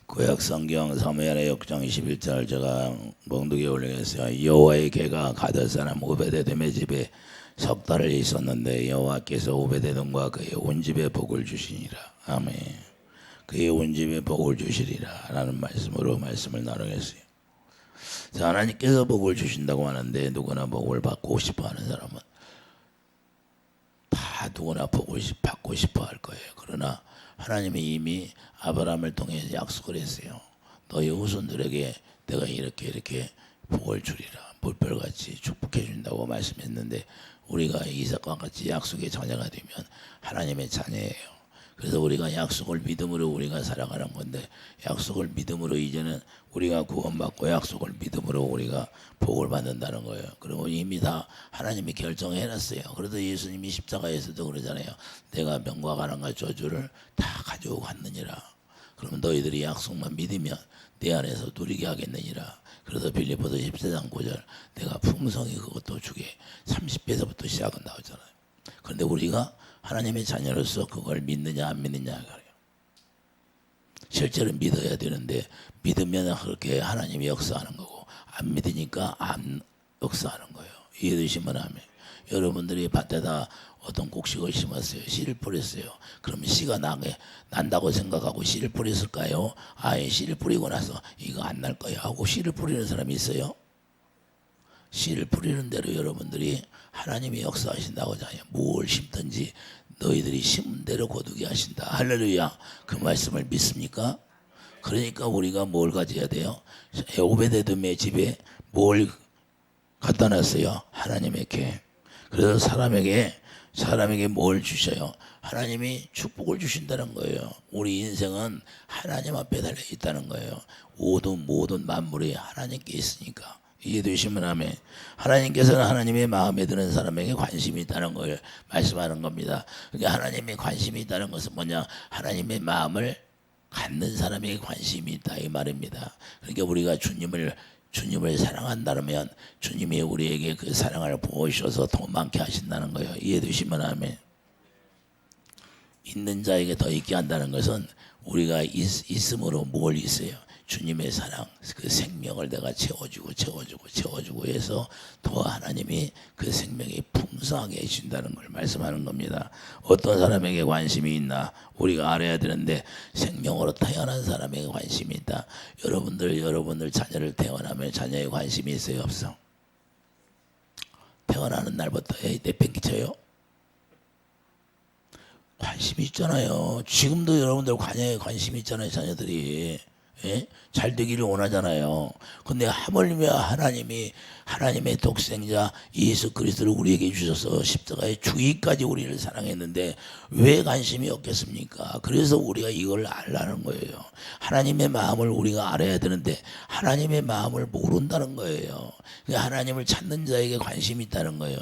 구약 성경 사무엘의 6장 21절 제가 몽둥이에 올리겠어요. 여호와의 개가 가드 사람 오베데돔의 집에 석 달을 있었는데 여호와께서 오베데돔과 그의 온 집에 복을 주시니라. 아멘. 그의 온 집에 복을 주시리라 라는 말씀으로 말씀을 나누겠어요. 자, 하나님께서 복을 주신다고 하는데 누구나 복을 받고 싶어하는 사람은 다 누구나 복을 받고 싶어할 거예요. 그러나 하나님이 이미 아브라함을 통해 약속을 했어요. 너희 후손들에게 내가 이렇게 복을 주리라. 물별같이 축복해 준다고 말씀했는데 우리가 이삭과 같이 약속의 자녀가 되면 하나님의 자녀예요. 그래서 우리가 약속을 믿음으로 우리가 살아가는 건데 약속을 믿음으로 이제는 우리가 구원받고 약속을 믿음으로 우리가 복을 받는다는 거예요. 그리고 이미 다 하나님이 결정해놨어요. 그래도 예수님이 십자가에서도 그러잖아요. 내가 명과 가난과 저주를 다 가지고 갔느니라. 그러면 너희들이 약속만 믿으면 내 안에서 누리게 하겠느니라. 그래서 빌립보서 14장 9절 내가 풍성히 그것도 주게 30배서부터 시작은 나오잖아요. 그런데 우리가 하나님의 자녀로서 그걸 믿느냐 안 믿느냐 그래요. 실제로 믿어야 되는데 믿으면 그렇게 하나님이 역사하는 거고 안 믿으니까 안 역사하는 거예요. 이해되시면 아멘. 여러분들이 밭에다 어떤 곡식을 심었어요. 씨를 뿌렸어요. 그러면 씨가 난다고 생각하고 씨를 뿌렸을까요? 아예 씨를 뿌리고 나서 이거 안 날 거야 하고 씨를 뿌리는 사람이 있어요? 씨를 뿌리는 대로 여러분들이 하나님이 역사하신다고 하잖아요. 뭘 심든지 너희들이 심은 대로 거두게 하신다. 할렐루야. 그 말씀을 믿습니까? 그러니까 우리가 뭘 가져야 돼요? 오베데돔의 집에 뭘 갖다 놨어요? 하나님의 개. 그래서 사람에게 뭘 주셔요? 하나님이 축복을 주신다는 거예요. 우리 인생은 하나님 앞에 달려 있다는 거예요. 모든 만물이 하나님께 있으니까. 이해되시면 아멘. 하나님께서는 하나님의 마음에 드는 사람에게 관심이 있다는 걸 말씀하는 겁니다. 그러니까 하나님의 관심이 있다는 것은 뭐냐? 하나님의 마음을 갖는 사람에게 관심이 있다 이 말입니다. 그러니까 우리가 주님을 사랑한다면 주님이 우리에게 그 사랑을 부어주셔서 더 많게 하신다는 거예요. 이해되시면 아멘. 있는 자에게 더 있게 한다는 것은 우리가 있음으로 뭘 있어요? 주님의 사랑, 그 생명을 내가 채워주고 해서 더 하나님이 그 생명이 풍성하게 해준다는 걸 말씀하는 겁니다. 어떤 사람에게 관심이 있나 우리가 알아야 되는데 생명으로 태어난 사람에게 관심이 있다. 여러분들 자녀를 태어나면 자녀에 관심이 있어요 없어? 태어나는 날부터 내팽개 쳐요? 관심이 있잖아요. 지금도 여러분들 자녀에 관심이 있잖아요. 자녀들이. 예? 잘 되기를 원하잖아요. 근데 하물며 하나님의 독생자 예수 그리스도를 우리에게 주셔서 십자가의 죽기까지 우리를 사랑했는데 왜 관심이 없겠습니까? 그래서 우리가 이걸 알라는 거예요. 하나님의 마음을 우리가 알아야 되는데 하나님의 마음을 모른다는 거예요. 하나님을 찾는 자에게 관심이 있다는 거예요.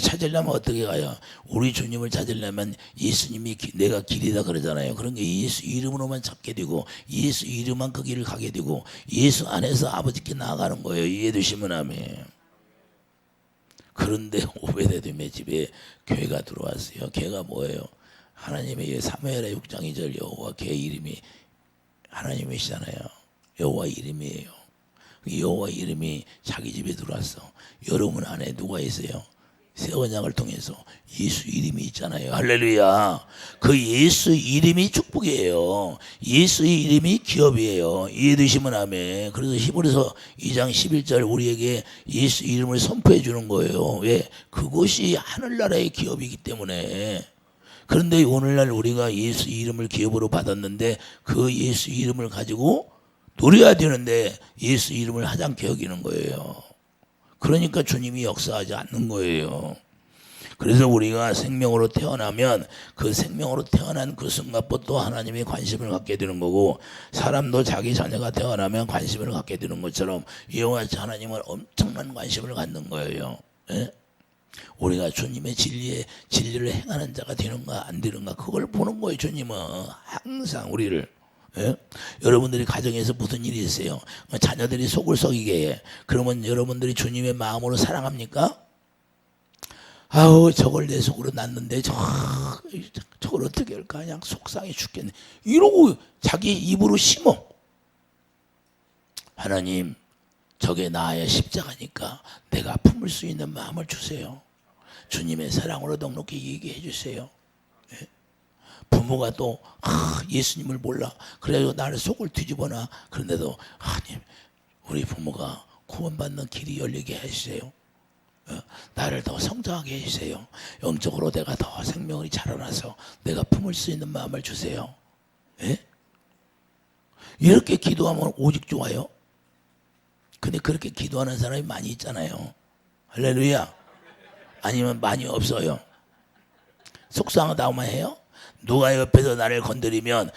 찾으려면 어떻게 가요? 우리 주님을 찾으려면 예수님이 내가 길이다 그러잖아요. 그런 게 예수 이름으로만 찾게 되고 예수 이름만 그 길을 가게 되고 예수 안에서 아버지께 나아가는 거예요. 이해되시면 아멘. 그런데 오베데돔의 집에 교회가 들어왔어요. 걔가 뭐예요? 하나님의 사무엘의 6장 2절 여호와 걔 이름이 하나님이시잖아요. 여호와 이름이에요. 여호와 이름이 자기 집에 들어왔어. 여러분 안에 누가 있어요? 새 언약을 통해서 예수 이름이 있잖아요. 할렐루야. 그 예수 이름이 축복이에요. 예수의 이름이 기업이에요. 이해되시면 아멘. 그래서 히브리서 2장 11절 우리에게 예수 이름을 선포해 주는 거예요. 왜? 그것이 하늘나라의 기업이기 때문에. 그런데 오늘날 우리가 예수 이름을 기업으로 받았는데 그 예수 이름을 가지고 누려야 되는데 예수 이름을 하찮게 여기는 거예요. 그러니까 주님이 역사하지 않는 거예요. 그래서 우리가 생명으로 태어나면 그 생명으로 태어난 그 순간부터 하나님이 관심을 갖게 되는 거고 사람도 자기 자녀가 태어나면 관심을 갖게 되는 것처럼 이와 같이 하나님은 엄청난 관심을 갖는 거예요. 예? 우리가 주님의 진리를 행하는 자가 되는가 안 되는가 그걸 보는 거예요. 주님은 항상 우리를. 예? 여러분들이 가정에서 무슨 일이 있어요? 자녀들이 속을 썩이게 해. 그러면 여러분들이 주님의 마음으로 사랑합니까? 아우 저걸 내 속으로 낳는데 저걸 어떻게 할까 그냥 속상해 죽겠네 이러고 자기 입으로 심어. 하나님, 저게 나의 십자가니까 내가 품을 수 있는 마음을 주세요. 주님의 사랑으로 넉넉히 얘기해 주세요. 예? 부모가 또 예수님을 몰라. 그래가지고 나를 속을 뒤집어놔. 그런데도 하나님, 우리 부모가 구원받는 길이 열리게 해주세요. 나를 더 성장하게 해주세요. 영적으로 내가 더 생명이 자라나서 내가 품을 수 있는 마음을 주세요. 예? 이렇게 기도하면 오직 좋아요. 근데 그렇게 기도하는 사람이 많이 있잖아요. 할렐루야. 아니면 많이 없어요. 속상하다고만 해요. 누가 옆에서 나를 건드리면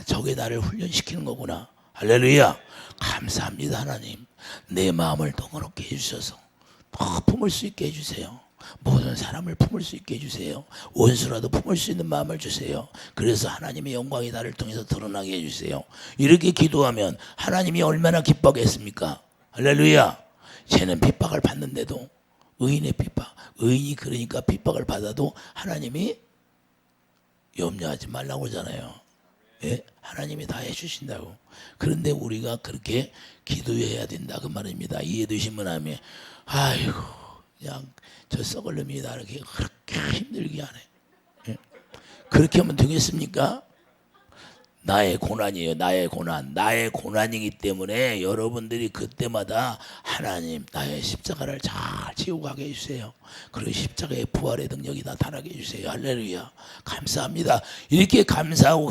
저게 나를 훈련시키는 거구나. 할렐루야. 감사합니다. 하나님, 내 마음을 동그랗게 해주셔서 더 품을 수 있게 해주세요. 모든 사람을 품을 수 있게 해주세요. 원수라도 품을 수 있는 마음을 주세요. 그래서 하나님의 영광이 나를 통해서 드러나게 해주세요. 이렇게 기도하면 하나님이 얼마나 기뻐하겠습니까? 할렐루야. 쟤는 핍박을 받는데도, 의인의 핍박, 의인이 그러니까 핍박을 받아도 하나님이 염려하지 말라고 그러잖아요. 예? 하나님이 다 해주신다고. 그런데 우리가 그렇게 기도해야 된다 그 말입니다. 이해되시면 하면 아이고 그냥 저 썩을 놈이 나를 그렇게 힘들게 하네. 예? 그렇게 하면 되겠습니까? 나의 고난이에요. 나의 고난. 나의 고난이기 때문에 여러분들이 그때마다 하나님 나의 십자가를 잘 지고 가게 해주세요. 그리고 십자가의 부활의 능력이 나타나게 해주세요. 할렐루야. 감사합니다. 이렇게 감사하고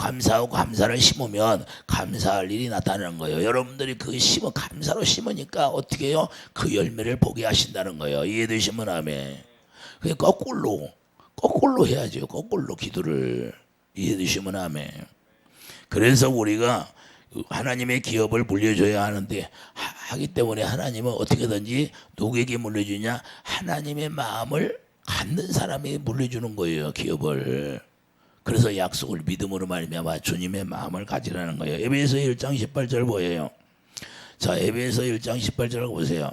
감사를 심으면 감사할 일이 나타나는 거예요. 여러분들이 그 감사로 심으니까 어떻게 해요? 그 열매를 보게 하신다는 거예요. 이해되시면 아멘. 그게 거꾸로 해야죠. 거꾸로 기도를. 이해되시면 아멘. 그래서 우리가 하나님의 기업을 물려줘야 하는데 하기 때문에 하나님은 어떻게든지 누구에게 물려주냐? 하나님의 마음을 갖는 사람이 물려주는 거예요. 기업을. 그래서 약속을 믿음으로 말미암아 주님의 마음을 가지라는 거예요. 에베소 1장 18절 보여요. 자, 에베소 1장 18절을 보세요.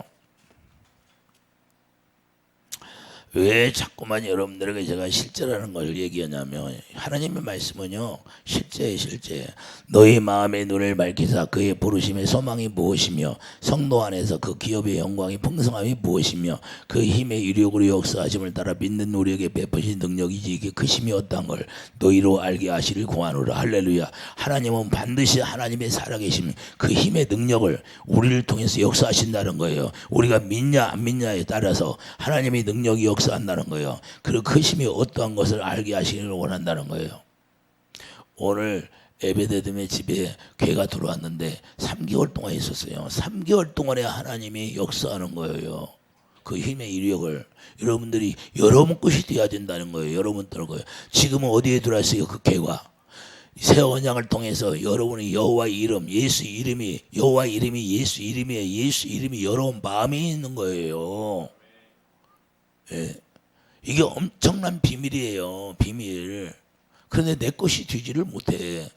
왜 자꾸만 여러분들에게 제가 실제라는 걸 얘기하냐면 하나님의 말씀은요 실제 너희 마음의 눈을 밝히사 그의 부르심의 소망이 무엇이며 성도 안에서 그 기업의 영광이 풍성함이 무엇이며 그 힘의 이력으로 역사하심을 따라 믿는 우리에게 베푸신 능력이지 이게 그 힘이 어떤 걸 너희로 알게 하시를 구하노라. 할렐루야. 하나님은 반드시 하나님의 살아계심 그 힘의 능력을 우리를 통해서 역사하신다는 거예요. 우리가 믿냐 안 믿냐에 따라서 하나님의 능력이 한다는 거예요. 그리고 그 힘이 어떠한 것을 알게 하시기를 원한다는 거예요. 오늘 에베데돔의 집에 괴가 들어왔는데 3개월 동안 있었어요. 3개월 동안에 하나님이 역사하는 거예요. 그 힘의 이력을 여러분들이 여러분 것이 되어야 된다는 거예요. 여러분들 거예요. 지금은 어디에 들어왔어요? 그 괴가 새 언약을 통해서 여러분의 여호와 이름, 예수 이름이 여호와 이름이 예수 이름이에요. 예수 이름이 여러분 마음에 있는 거예요. 예. 이게 엄청난 비밀이에요. 비밀. 그런데 내 것이 되지를 못해.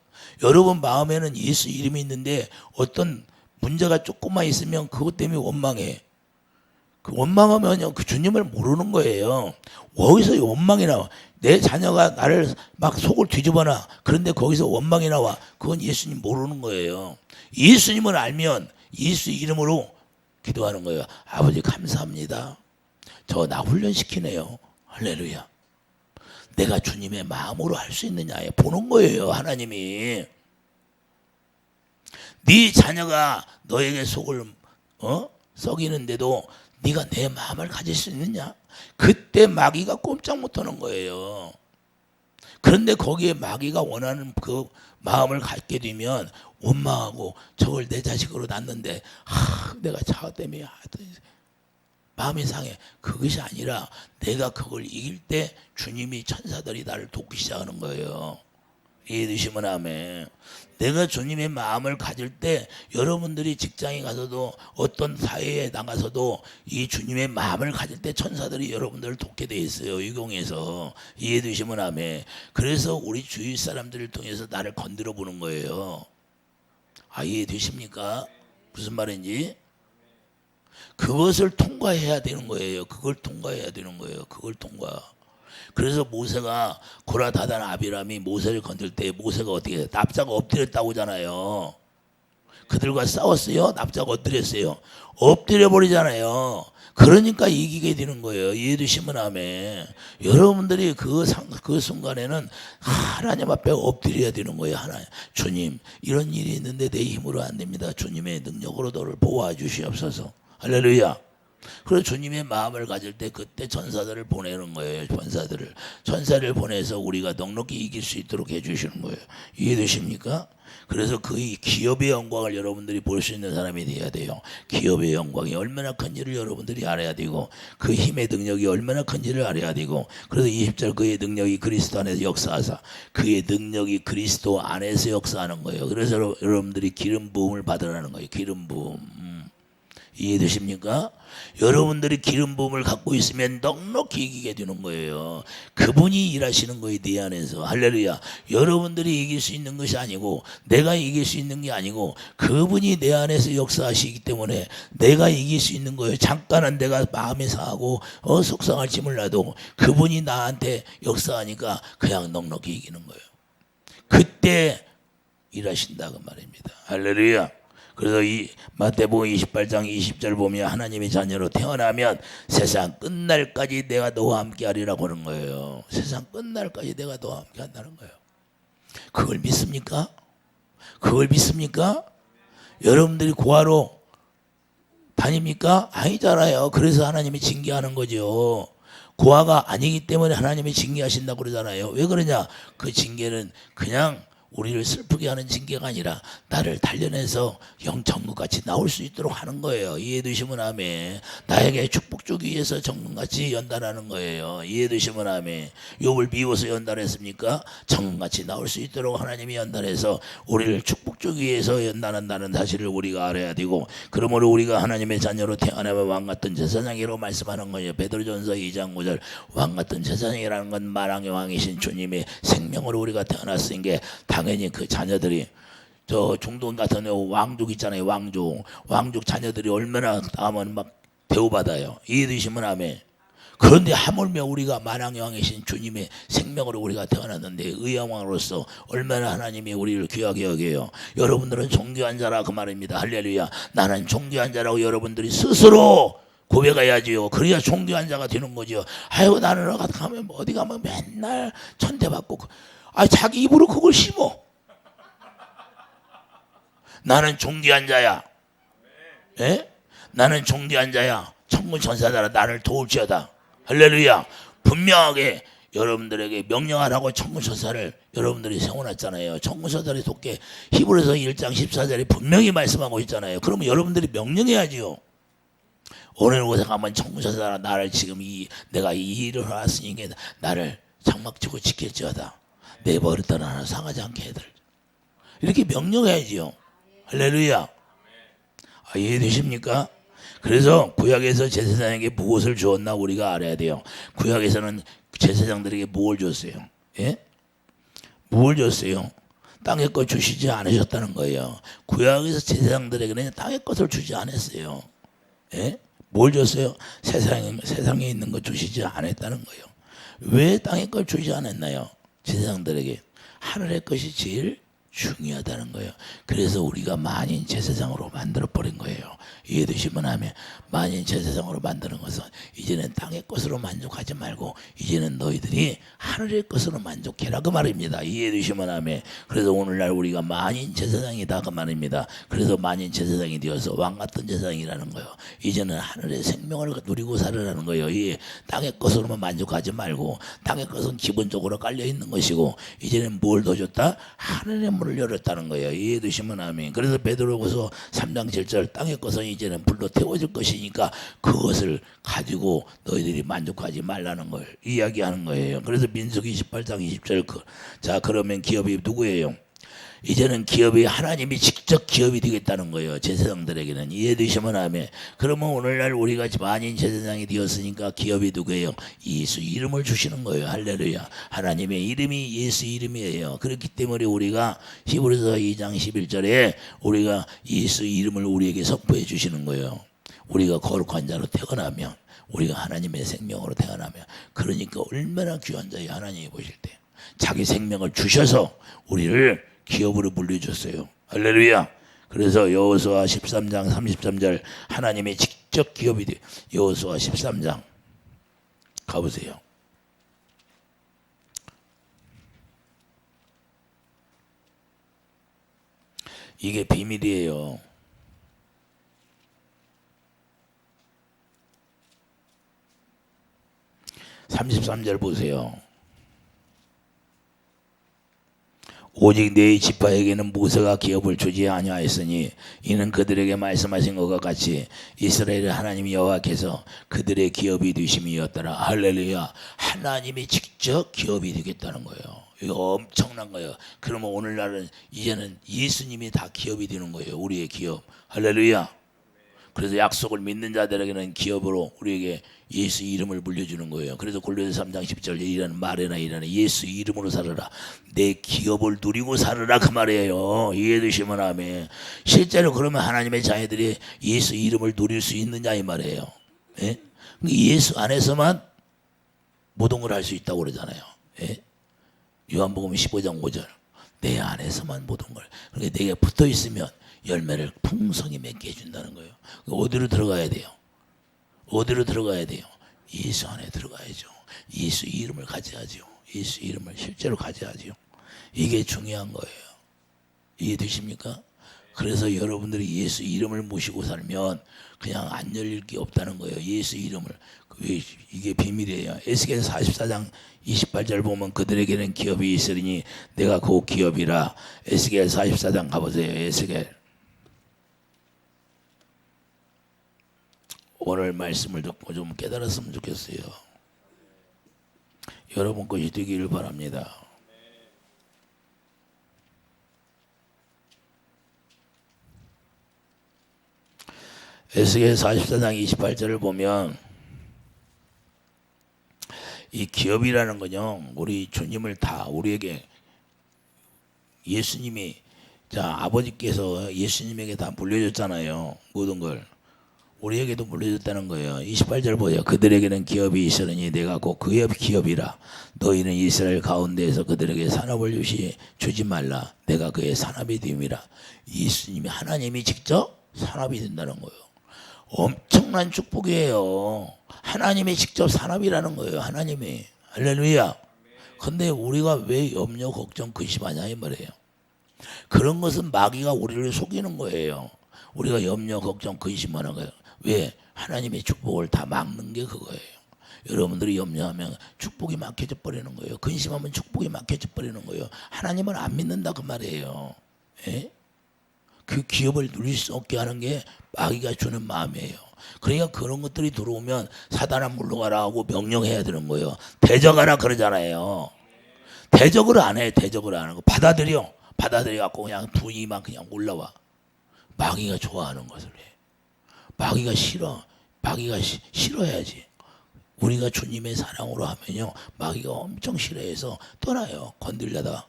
여러분 마음에는 예수 이름이 있는데 어떤 문제가 조금만 있으면 그것 때문에 원망해. 그 원망하면 그 주님을 모르는 거예요. 어디서 원망이 나와? 내 자녀가 나를 막 속을 뒤집어놔. 그런데 거기서 원망이 나와. 그건 예수님 모르는 거예요. 예수님을 알면 예수 이름으로 기도하는 거예요. 아버지 감사합니다. 저 나 훈련시키네요. 할렐루야. 내가 주님의 마음으로 할 수 있느냐에 보는 거예요. 하나님이. 네 자녀가 너에게 속을 썩이는데도 네가 내 마음을 가질 수 있느냐? 그때 마귀가 꼼짝 못하는 거예요. 그런데 거기에 마귀가 원하는 그 마음을 갖게 되면 원망하고 저걸 내 자식으로 낳는데 내가 자아 때문에 마음이 상해. 그것이 아니라 내가 그걸 이길 때 주님이 천사들이 나를 돕기 시작하는 거예요. 이해되시면 아멘. 내가 주님의 마음을 가질 때 여러분들이 직장에 가서도 어떤 사회에 나가서도 이 주님의 마음을 가질 때 천사들이 여러분들을 돕게 돼 있어요. 유공에서. 이해되시면 아멘. 그래서 우리 주위 사람들을 통해서 나를 건드려 보는 거예요. 이해되십니까? 무슨 말인지? 그것을 통과해야 되는 거예요. 그걸 통과해야 되는 거예요. 그걸 통과. 그래서 모세가 고라다단 아비람이 모세를 건들 때 모세가 어떻게 해요? 납자가 엎드렸다고 하잖아요. 그들과 싸웠어요? 납작 엎드렸어요? 엎드려 버리잖아요. 그러니까 이기게 되는 거예요. 이해되시면 아멘. 여러분들이 그 순간에는 하나님 앞에 엎드려야 되는 거예요. 하나님, 주님, 이런 일이 있는데 내 힘으로 안 됩니다. 주님의 능력으로 너를 보호해 주시옵소서. 할렐루야. 그래서 주님의 마음을 가질 때 그때 전사들을 보내는 거예요. 전사를 보내서 우리가 넉넉히 이길 수 있도록 해주시는 거예요. 이해되십니까? 그래서 그 기업의 영광을 여러분들이 볼 수 있는 사람이 돼야 돼요. 기업의 영광이 얼마나 큰지를 여러분들이 알아야 되고, 그 힘의 능력이 얼마나 큰지를 알아야 되고, 그래서 20절 그의 능력이 그리스도 안에서 역사하사, 그의 능력이 그리스도 안에서 역사하는 거예요. 그래서 여러분들이 기름 부음을 받으라는 거예요. 기름 부음. 이해되십니까? 여러분들이 기름 부음을 갖고 있으면 넉넉히 이기게 되는 거예요. 그분이 일하시는 거예요. 내 안에서. 할렐루야. 여러분들이 이길 수 있는 것이 아니고, 내가 이길 수 있는 게 아니고, 그분이 내 안에서 역사하시기 때문에 내가 이길 수 있는 거예요. 잠깐은 내가 마음이 상하고 속상할지 몰라도 그분이 나한테 역사하니까 그냥 넉넉히 이기는 거예요. 그때 일하신다 그 말입니다. 할렐루야. 그래서 이 마태복음 28장 20절 보면 하나님의 자녀로 태어나면 세상 끝날까지 내가 너와 함께 하리라고 하는 거예요. 세상 끝날까지 내가 너와 함께 한다는 거예요. 그걸 믿습니까? 그걸 믿습니까? 여러분들이 고아로 다닙니까? 아니잖아요. 그래서 하나님이 징계하는 거죠. 고아가 아니기 때문에 하나님이 징계하신다고 그러잖아요. 왜 그러냐? 그 징계는 그냥 우리를 슬프게 하는 징계가 아니라 나를 단련해서 영천국같이 나올 수 있도록 하는 거예요. 이해되시면 아멘. 나에게 축복 주기 위해서 정금같이 연단하는 거예요. 이해되시면 아멘. 욥을 미워서 연단했습니까? 정금같이 나올 수 있도록 하나님이 연단해서 우리를 축복 주기 위해서 연단한다는 사실을 우리가 알아야 되고, 그러므로 우리가 하나님의 자녀로 태어나면 왕같은 제사장이라고 말씀하는 거예요. 베드로전서 2장 5절. 왕같은 제사장이라는 건 만왕의 왕이신 주님의 생명으로 우리가 태어났으니까 당연히 그 자녀들이 저 중동 같은 왕족 있잖아요. 왕족 자녀들이 얼마나 나면 막 대우받아요. 이해되시면 아멘. 그런데 하물며 우리가 만왕의 왕이신 주님의 생명으로 우리가 태어났는데 의왕으로서 얼마나 하나님이 우리를 귀하게 여겨요. 여러분들은 존귀한 자라 그 말입니다. 할렐루야. 나는 존귀한 자라고 여러분들이 스스로 고백해야지요. 그래야 존귀한 자가 되는 거죠. 아유, 나는 어디 가면 맨날 천대받고, 자기 입으로 그걸 심어. 나는 존귀한 자야. 예? 나는 존귀한 자야. 천군 천사들아 나를 도울지어다. 할렐루야. 분명하게 여러분들에게 명령하라고 천군 천사를 여러분들이 세워놨잖아요. 천군 천사를 돕게 히브리서 1장 14절에 분명히 말씀하고 있잖아요. 그러면 여러분들이 명령해야지요. 어느 곳에 가면 천군 천사들아 나를 지금 내가 이 일을 해왔으니 나를 장막치고 지킬지어다. 내 버릇대로 하나 상하지 않게 해들. 이렇게 명령해야지요. 할렐루야. 이해되십니까? 그래서 구약에서 제사장에게 무엇을 주었나 우리가 알아야 돼요. 구약에서는 제사장들에게 뭘 줬어요? 예? 뭘 줬어요? 땅의 것 주시지 않으셨다는 거예요. 구약에서 제사장들에게는 땅의 것을 주지 않았어요. 예? 뭘 줬어요? 세상에 있는 것 주시지 않았다는 거예요. 왜 땅의 걸 주지 않았나요? 제사장들에게 하늘의 것이 제일 중요하다는 거예요. 그래서 우리가 만인 제사장으로 만들어버린 거예요. 이해되시면 하면 만인 제사장으로 만드는 것은 이제는 땅의 것으로 만족하지 말고 이제는 너희들이 하늘의 것으로 만족해라 그 말입니다. 이해되시면 하면 그래서 오늘날 우리가 만인 제사장이다 그 말입니다. 그래서 만인 제사장이 되어서 왕같은 제사장이라는 거예요. 이제는 하늘의 생명을 누리고 살으라는 거예요. 이 땅의 것으로만 만족하지 말고 땅의 것은 기본적으로 깔려있는 것이고 이제는 뭘 더 줬다? 하늘의 문을 열었다는 거예요. 이해되시면 아멘. 그래서 베드로후서 3장 7절 땅의 것은 이제는 불로 태워질 것이니까 그것을 가지고 너희들이 만족하지 말라는 걸 이야기하는 거예요. 그래서 민수기 28장 20절 자 그러면 기업이 누구예요? 이제는 기업이 하나님이 직접 기업이 되겠다는 거예요. 제사장들에게는. 이해되시면 하면 그러면 오늘날 우리가 만인 제사장이 되었으니까 기업이 누구예요? 예수 이름을 주시는 거예요. 할렐루야. 하나님의 이름이 예수 이름이에요. 그렇기 때문에 우리가 히브리서 2장 11절에 우리가 예수 이름을 우리에게 선포해 주시는 거예요. 우리가 거룩한 자로 태어나면 우리가 하나님의 생명으로 태어나면 그러니까 얼마나 귀한 자예요. 하나님이 보실 때 자기 생명을 주셔서 우리를 기업으로 물려줬어요. 할렐루야. 그래서 여호수아 13장 33절 하나님의 직접 기업이 돼. 여호수아 13장 가보세요. 이게 비밀이에요. 33절 보세요. 오직 네 지파에게는 모세가 기업을 주지 아니하였으니 이는 그들에게 말씀하신 것과 같이 이스라엘의 하나님 여호와께서 그들의 기업이 되심이었더라. 할렐루야. 하나님이 직접 기업이 되겠다는 거예요. 이거 엄청난 거예요. 그러면 오늘날은 이제는 예수님이 다 기업이 되는 거예요. 우리의 기업. 할렐루야. 그래서 약속을 믿는 자들에게는 기업으로 우리에게 예수 이름을 물려주는 거예요. 그래서 골로새 3장 10절에 이라는 말에나 이라는 예수 이름으로 살아라. 내 기업을 누리고 살아라 그 말이에요. 이해되시면 아멘. 실제로 그러면 하나님의 자녀들이 예수 이름을 누릴 수 있느냐 이 말이에요. 예? 예수 안에서만 모든 걸 할 수 있다고 그러잖아요. 예? 요한복음 15장 5절 내 안에서만 모든 걸. 그러니까 내게 붙어 있으면 열매를 풍성히 맺게 해준다는 거예요. 어디로 들어가야 돼요? 어디로 들어가야 돼요? 예수 안에 들어가야죠. 예수 이름을 가져야죠. 예수 이름을 실제로 가져야죠. 이게 중요한 거예요. 이해되십니까? 그래서 여러분들이 예수 이름을 모시고 살면 그냥 안 열릴 게 없다는 거예요. 예수 이름을. 이게 비밀이에요. 에스겔 44장 28절 보면 그들에게는 기업이 있으리니 내가 그 기업이라. 에스겔 44장 가보세요. 에스겔. 오늘 말씀을 듣고 좀 깨달았으면 좋겠어요. 여러분 것이 되기를 바랍니다. 에스겔 44장 28절을 보면 이 기업이라는 건요, 우리 주님을 다 우리에게 예수님이 아버지께서 예수님에게 다 물려줬잖아요. 모든 걸. 우리에게도 물려줬다는 거예요. 28절 보세요. 그들에게는 기업이 있으니 내가 곧 그 기업이라. 너희는 이스라엘 가운데에서 그들에게 산업을 주지 말라. 내가 그의 산업이 됨이라. 예수님이 하나님이 직접 산업이 된다는 거예요. 엄청난 축복이에요. 하나님이 직접 산업이라는 거예요. 하나님이. 할렐루야. 근데 우리가 왜 염려, 걱정, 근심하냐 이 말이에요. 그런 것은 마귀가 우리를 속이는 거예요. 우리가 염려, 걱정, 근심하는 거예요. 왜? 하나님의 축복을 다 막는 게 그거예요. 여러분들이 염려하면 축복이 막혀져 버리는 거예요. 근심하면 축복이 막혀져 버리는 거예요. 하나님을 안 믿는다 그 말이에요. 예? 그 기업을 누릴 수 없게 하는 게 마귀가 주는 마음이에요. 그러니까 그런 것들이 들어오면 사단아 물러가라 하고 명령해야 되는 거예요. 대적하라 그러잖아요. 대적을 안 해. 대적을 안 하고 받아들여 갖고 그냥 분위기만 그냥 올라와. 마귀가 좋아하는 것을 해. 마귀가 싫어. 마귀가 싫어야지. 우리가 주님의 사랑으로 하면요, 마귀가 엄청 싫어해서 떠나요. 건들려다가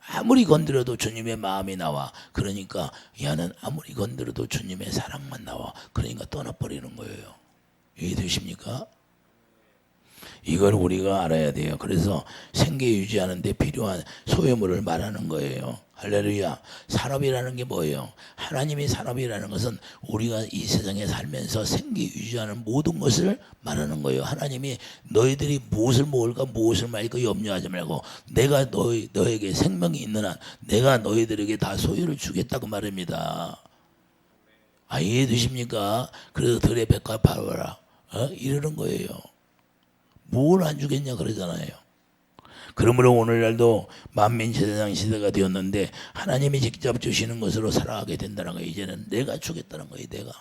아무리 건드려도 주님의 마음이 나와. 그러니까 야는 아무리 건드려도 주님의 사랑만 나와. 그러니까 떠나버리는 거예요. 이해되십니까? 이걸 우리가 알아야 돼요. 그래서 생계 유지하는 데 필요한 소유물을 말하는 거예요. 할렐루야. 산업이라는 게 뭐예요? 하나님의 산업이라는 것은 우리가 이 세상에 살면서 생계 유지하는 모든 것을 말하는 거예요. 하나님이 너희들이 무엇을 먹을까 무엇을 마실까 염려하지 말고 내가 너에게 생명이 있는 한 내가 너희들에게 다 소유를 주겠다 그 말입니다. 이해되십니까? 그래서 들의 백화 팔아라. 이러는 거예요. 뭘 안 주겠냐 그러잖아요. 그러므로 오늘날도 만민제사장 시대가 되었는데 하나님이 직접 주시는 것으로 살아가게 된다는 거예요. 이제는 내가 주겠다는 거예요. 내가.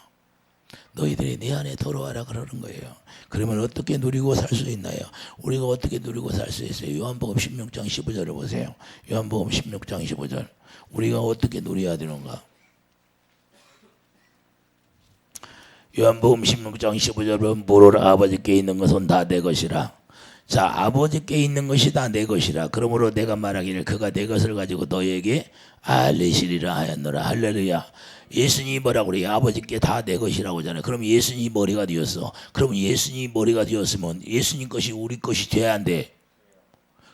너희들이 내 안에 들어와라 그러는 거예요. 그러면 어떻게 누리고 살 수 있나요? 우리가 어떻게 누리고 살 수 있어요? 요한복음 16장 15절을 보세요. 요한복음 16장 15절. 우리가 어떻게 누려야 되는가? 요한복음 16장 15절은 무릇 아버지께 있는 것은 다 내 것이라. 자, 아버지께 있는 것이 다 내 것이라. 그러므로 내가 말하기를 그가 내 것을 가지고 너에게 알리시리라 하였노라. 할렐루야. 예수님이 뭐라고 그래요? 아버지께 다 내 것이라고 하잖아요. 그럼 예수님이 머리가 되었어. 그럼 예수님이 머리가 되었으면 예수님 것이 우리 것이 돼야 안 돼?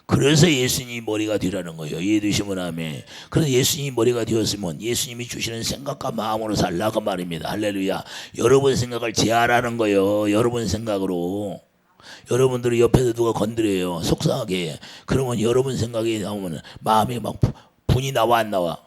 그래서 예수님이 머리가 되라는 거예요. 이해되시면 아멘. 그래서 예수님이 머리가 되었으면 예수님이 주시는 생각과 마음으로 살라 그 말입니다. 할렐루야. 여러분 생각을 제하라는 거예요. 여러분 생각으로. 여러분들이 옆에서 누가 건드려요. 속상하게. 그러면 여러분 생각이 나오면 마음이 막 분이 나와 안 나와.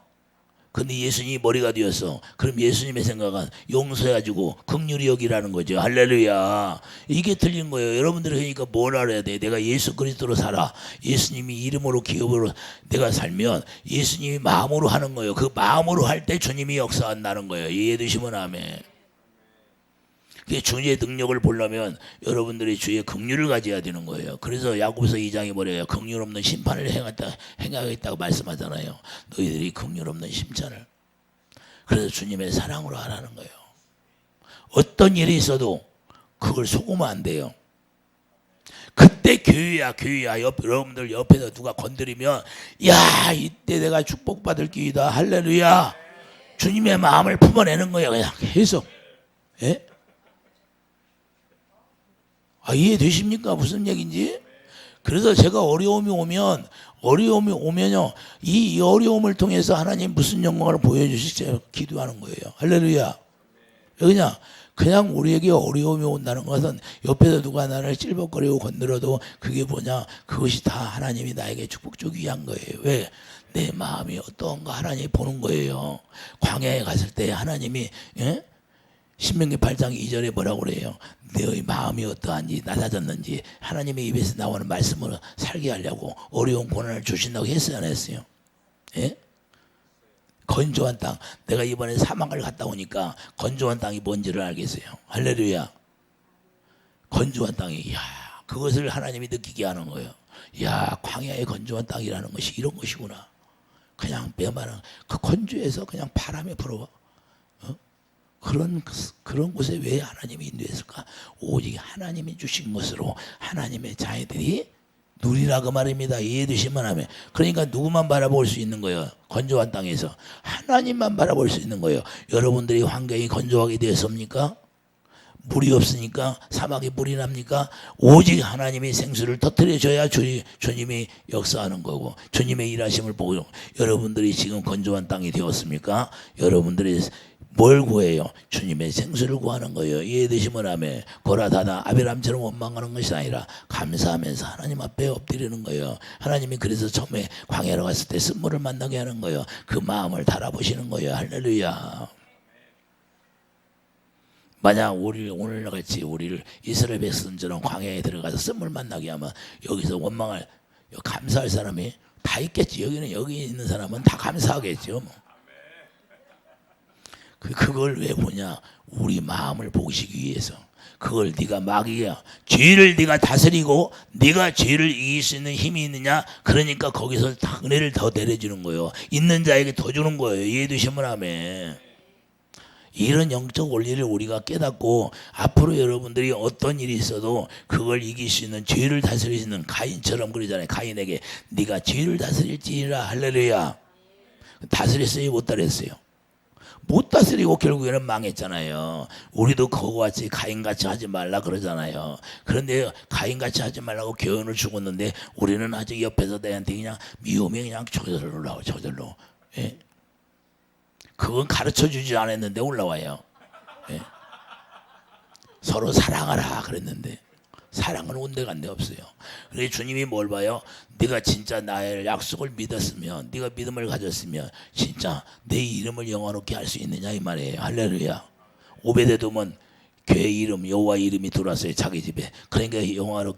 근데 예수님이 머리가 되었어. 그럼 예수님의 생각은 용서해가지고 긍휼히 여기라는 거죠. 할렐루야. 이게 틀린 거예요. 여러분들이 그러니까 뭘 알아야 돼? 내가 예수 그리스도로 살아. 예수님이 이름으로 기업으로 내가 살면 예수님이 마음으로 하는 거예요. 그 마음으로 할 때 주님이 역사한다는 거예요. 이해되시면 아멘. 주의 능력을 보려면 여러분들이 주의 긍휼을 가져야 되는 거예요. 그래서 야고보서 2장이 뭐래요? 긍휼 없는 심판을 행하겠다고 말씀하잖아요. 너희들이 긍휼 없는 심판을. 그래서 주님의 사랑으로 하라는 거예요. 어떤 일이 있어도 그걸 속으면 안 돼요. 그때 교회야. 여러분들 옆에서 누가 건드리면 야 이때 내가 축복받을 기회다. 할렐루야. 주님의 마음을 품어내는 거예요. 그냥 계속. 예? 이해되십니까? 무슨 얘기인지? 그래서 제가 어려움이 오면요, 이 어려움을 통해서 하나님 무슨 영광을 보여주실지 기도하는 거예요. 할렐루야. 그냥 우리에게 어려움이 온다는 것은 옆에서 누가 나를 찔벅거리고 건드려도 그게 뭐냐? 그것이 다 하나님이 나에게 축복 주기 위한 거예요. 왜? 내 마음이 어떤가 하나님이 보는 거예요. 광야에 갔을 때 하나님이, 예? 신명기 8장 2절에 뭐라고 그래요? 너의 마음이 어떠한지 낮아졌는지 하나님의 입에서 나오는 말씀으로 살게 하려고 어려운 고난을 주신다고 했어요 안 했어요? 예? 건조한 땅. 내가 이번에 사막을 갔다 오니까 건조한 땅이 뭔지를 알겠어요. 할렐루야. 건조한 땅이 그것을 하나님이 느끼게 하는 거예요. 광야의 건조한 땅이라는 것이 이런 것이구나. 그냥 메마른 그 건조에서 그냥 바람이 불어와. 그런 곳에 왜 하나님이 인도했을까? 오직 하나님이 주신 것으로 하나님의 자녀들이 누리라고 말입니다. 이해되시면 하면. 그러니까 누구만 바라볼 수 있는 거예요? 건조한 땅에서 하나님만 바라볼 수 있는 거예요. 여러분들이 환경이 건조하게 되었습니까? 물이 없으니까 사막에 물이 납니까? 오직 하나님이 생수를 터뜨려 줘야 주님이 역사하는 거고 주님의 일하심을 보고. 여러분들이 지금 건조한 땅이 되었습니까? 여러분들이 뭘 구해요? 주님의 생수를 구하는 거예요. 이해되시면 아멘. 고라다나 아비람처럼 원망하는 것이 아니라 감사하면서 하나님 앞에 엎드리는 거예요. 하나님이 그래서 처음에 광야로 갔을 때 쓴물을 만나게 하는 거예요. 그 마음을 달아보시는 거예요. 할렐루야. 만약 오늘 같이 우리를 이스라엘 백성처럼 광야에 들어가서 쓴물 만나게 하면 여기서 감사할 사람이 다 있겠지. 여기 있는 사람은 다 감사하겠죠. 뭐. 그걸 왜 보냐? 우리 마음을 보시기 위해서. 그걸 네가 마귀야. 죄를 네가 다스리고 네가 죄를 이길 수 있는 힘이 있느냐? 그러니까 거기서 은혜를 더 내려주는 거예요. 있는 자에게 더 주는 거예요. 이해되시면 아멘. 이런 영적 원리를 우리가 깨닫고 앞으로 여러분들이 어떤 일이 있어도 그걸 이길 수 있는 죄를 다스릴 수 있는 가인처럼 그러잖아요. 가인에게 네가 죄를 다스릴지라. 할렐루야. 다스렸어요? 못 다스렸어요? 못 다스리고 결국에는 망했잖아요. 우리도 그거와 같이 가인같이 하지 말라 그러잖아요. 그런데 가인같이 하지 말라고 교훈을 주었는데 우리는 아직 옆에서 내한테 그냥 미움이 그냥 저절로 올라와. 저절로. 예? 그건 가르쳐주지 않았는데 올라와요. 예? 서로 사랑하라 그랬는데 사랑은 온데간데 없어요. 그래서 주님이 뭘 봐요? 네가 진짜 나의 약속을 믿었으면, 네가 믿음을 가졌으면 진짜 내 이름을 영화롭게 할 수 있느냐 이 말이에요. 할렐루야. 오베데돔은 교회 이름, 여호와 이름이 들어왔어요 자기 집에. 그러니까